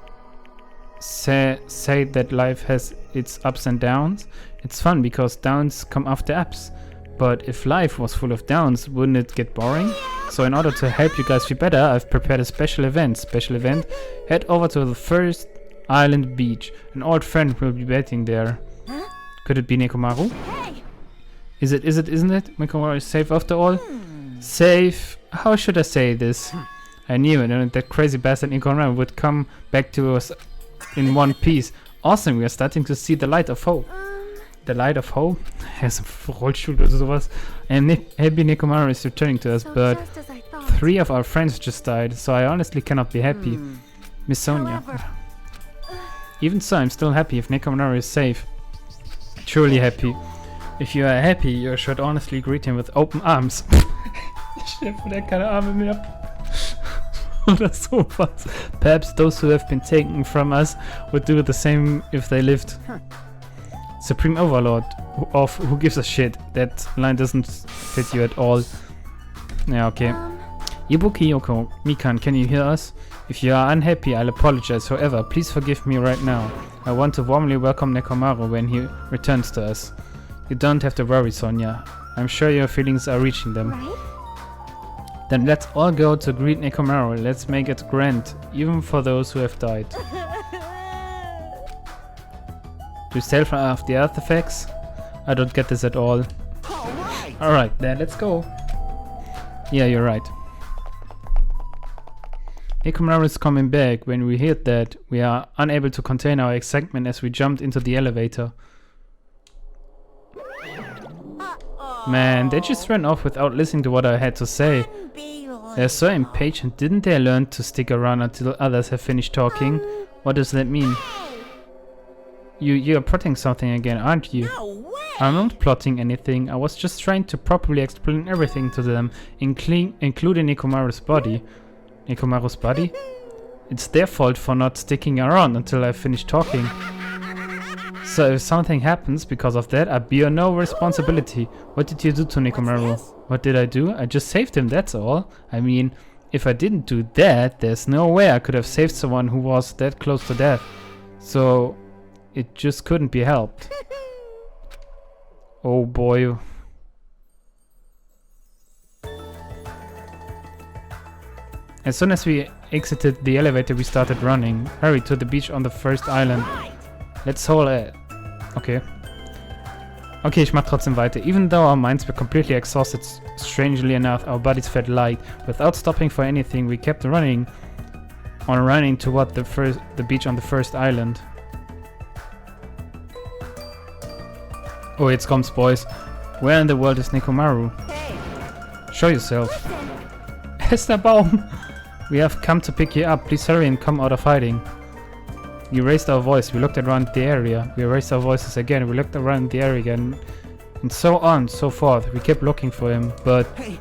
say that life has its ups and downs? It's fun because downs come after ups. But if life was full of downs, wouldn't it get boring? So in order to help you guys feel better, I've prepared a special event. Head over to the first island beach. An old friend will be waiting there. Huh? Could it be Nekomaru? Hey! Isn't it? Nekomaru is safe after all? Safe? How should I say this? I knew it, and that crazy bastard Nekomaru would come back to us in one piece. Awesome, we are starting to see the light of hope. The light of hope? Er ist im Rollstuhl oder sowas. And happy Nekomaru is returning to us, but 3 of our friends just died, so I honestly cannot be happy. Miss Sonia. Even so, I'm still happy if Nekomaru is safe. Truly happy. If you are happy, you should honestly greet him with open arms. Ich stelle vor, der hat keine Arme mehr. Oder sowas. Perhaps those who have been taken from us would do the same if they lived. Supreme Overlord of who gives a shit. That line doesn't fit you at all. Yeah, okay. Ibuki Yoko, Mikan, can you hear us? If you are unhappy, I'll apologize. However, please forgive me right now. I want to warmly welcome Nekomaru when he returns to us. You don't have to worry, Sonia. I'm sure your feelings are reaching them. Right? Then let's all go to greet Nekomaru. Let's make it grand, even for those who have died. To sell off the artifacts? I don't get this at all. Alright, then let's go. Yeah, you're right. Nekomaru is coming back. When we heard that, we are unable to contain our excitement as we jumped into the elevator. Man, they just ran off without listening to what I had to say. They're so impatient. Didn't they learn to stick around until others have finished talking? What does that mean? You're plotting something again, aren't you? I'm not plotting anything. I was just trying to properly explain everything to them, including Nekomaru's body. Nekomaru's body? It's their fault for not sticking around until I finish talking. So if something happens because of that, I bear no responsibility. What did you do to Nekomaru? What did I do? I just saved him, that's all. I mean, if I didn't do that, there's no way I could have saved someone who was that close to death. So it just couldn't be helped. Oh boy. As soon as we exited the elevator, we started running. Hurry to the beach on the first island. Let's hold it. Okay. Okay, ich mach trotzdem weiter. Even though our minds were completely exhausted, strangely enough, our bodies felt light. Without stopping for anything, we kept running toward the beach on the first island. Oh, jetzt kommt's, boys. Where in the world is Nekomaru? Hey, Show yourself. Esther Baum! We have come to pick you up. Please hurry and come out of hiding. We raised our voice. We looked around the area. We raised our voices again. We looked around the area again. And so on, so forth. We kept looking for him, but... Hey,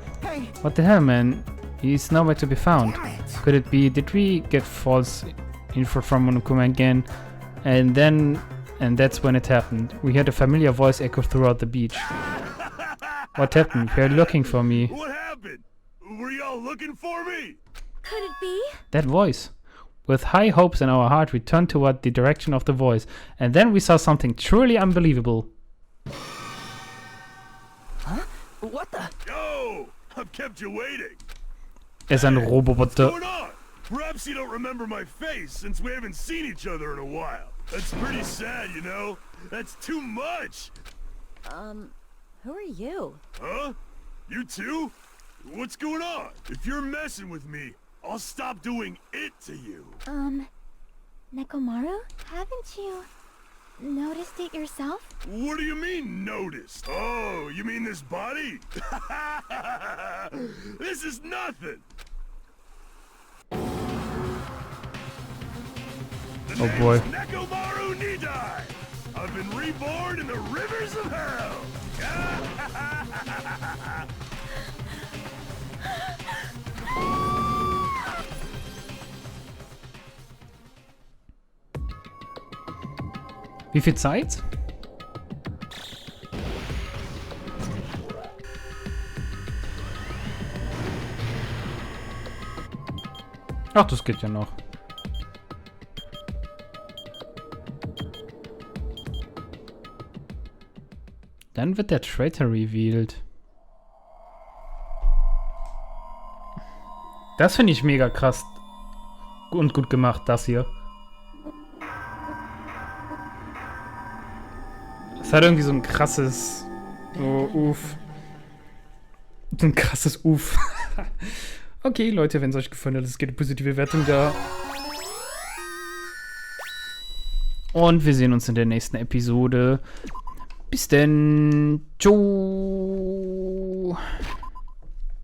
What the hell, man? He's nowhere to be found. Could it be... Did we get false info from Monokuma again? And that's when it happened. We heard a familiar voice echo throughout the beach. What happened? You're looking for me. What happened? Were y'all looking for me? Could it be? That voice. With high hopes in our heart, we turned toward the direction of the voice. And then we saw something truly unbelievable. Huh? What the? Yo! I've kept you waiting. Es ein What's Roboter. going on? Perhaps you don't remember my face since we haven't seen each other in a while. That's pretty sad, you know? That's too much. Who are you? Huh? You too? What's going on? If you're messing with me, I'll stop doing it to you. Nekomaru? Haven't you noticed it yourself? What do you mean, noticed? Oh, you mean this body? This is nothing. Oh boy. Nekomaru Nidai. I've been reborn in the rivers of hell. Wie viel Zeit? Ach, das geht ja noch. Dann wird der Traitor revealed. Das finde ich mega krass und gut gemacht, das hier. Es hat irgendwie so ein krasses... Oh, uff. So ein krasses Uff. Okay, Leute, wenn es euch gefallen hat, es geht eine positive Wertung da. Und wir sehen uns in der nächsten Episode. Bis denn. Ciao.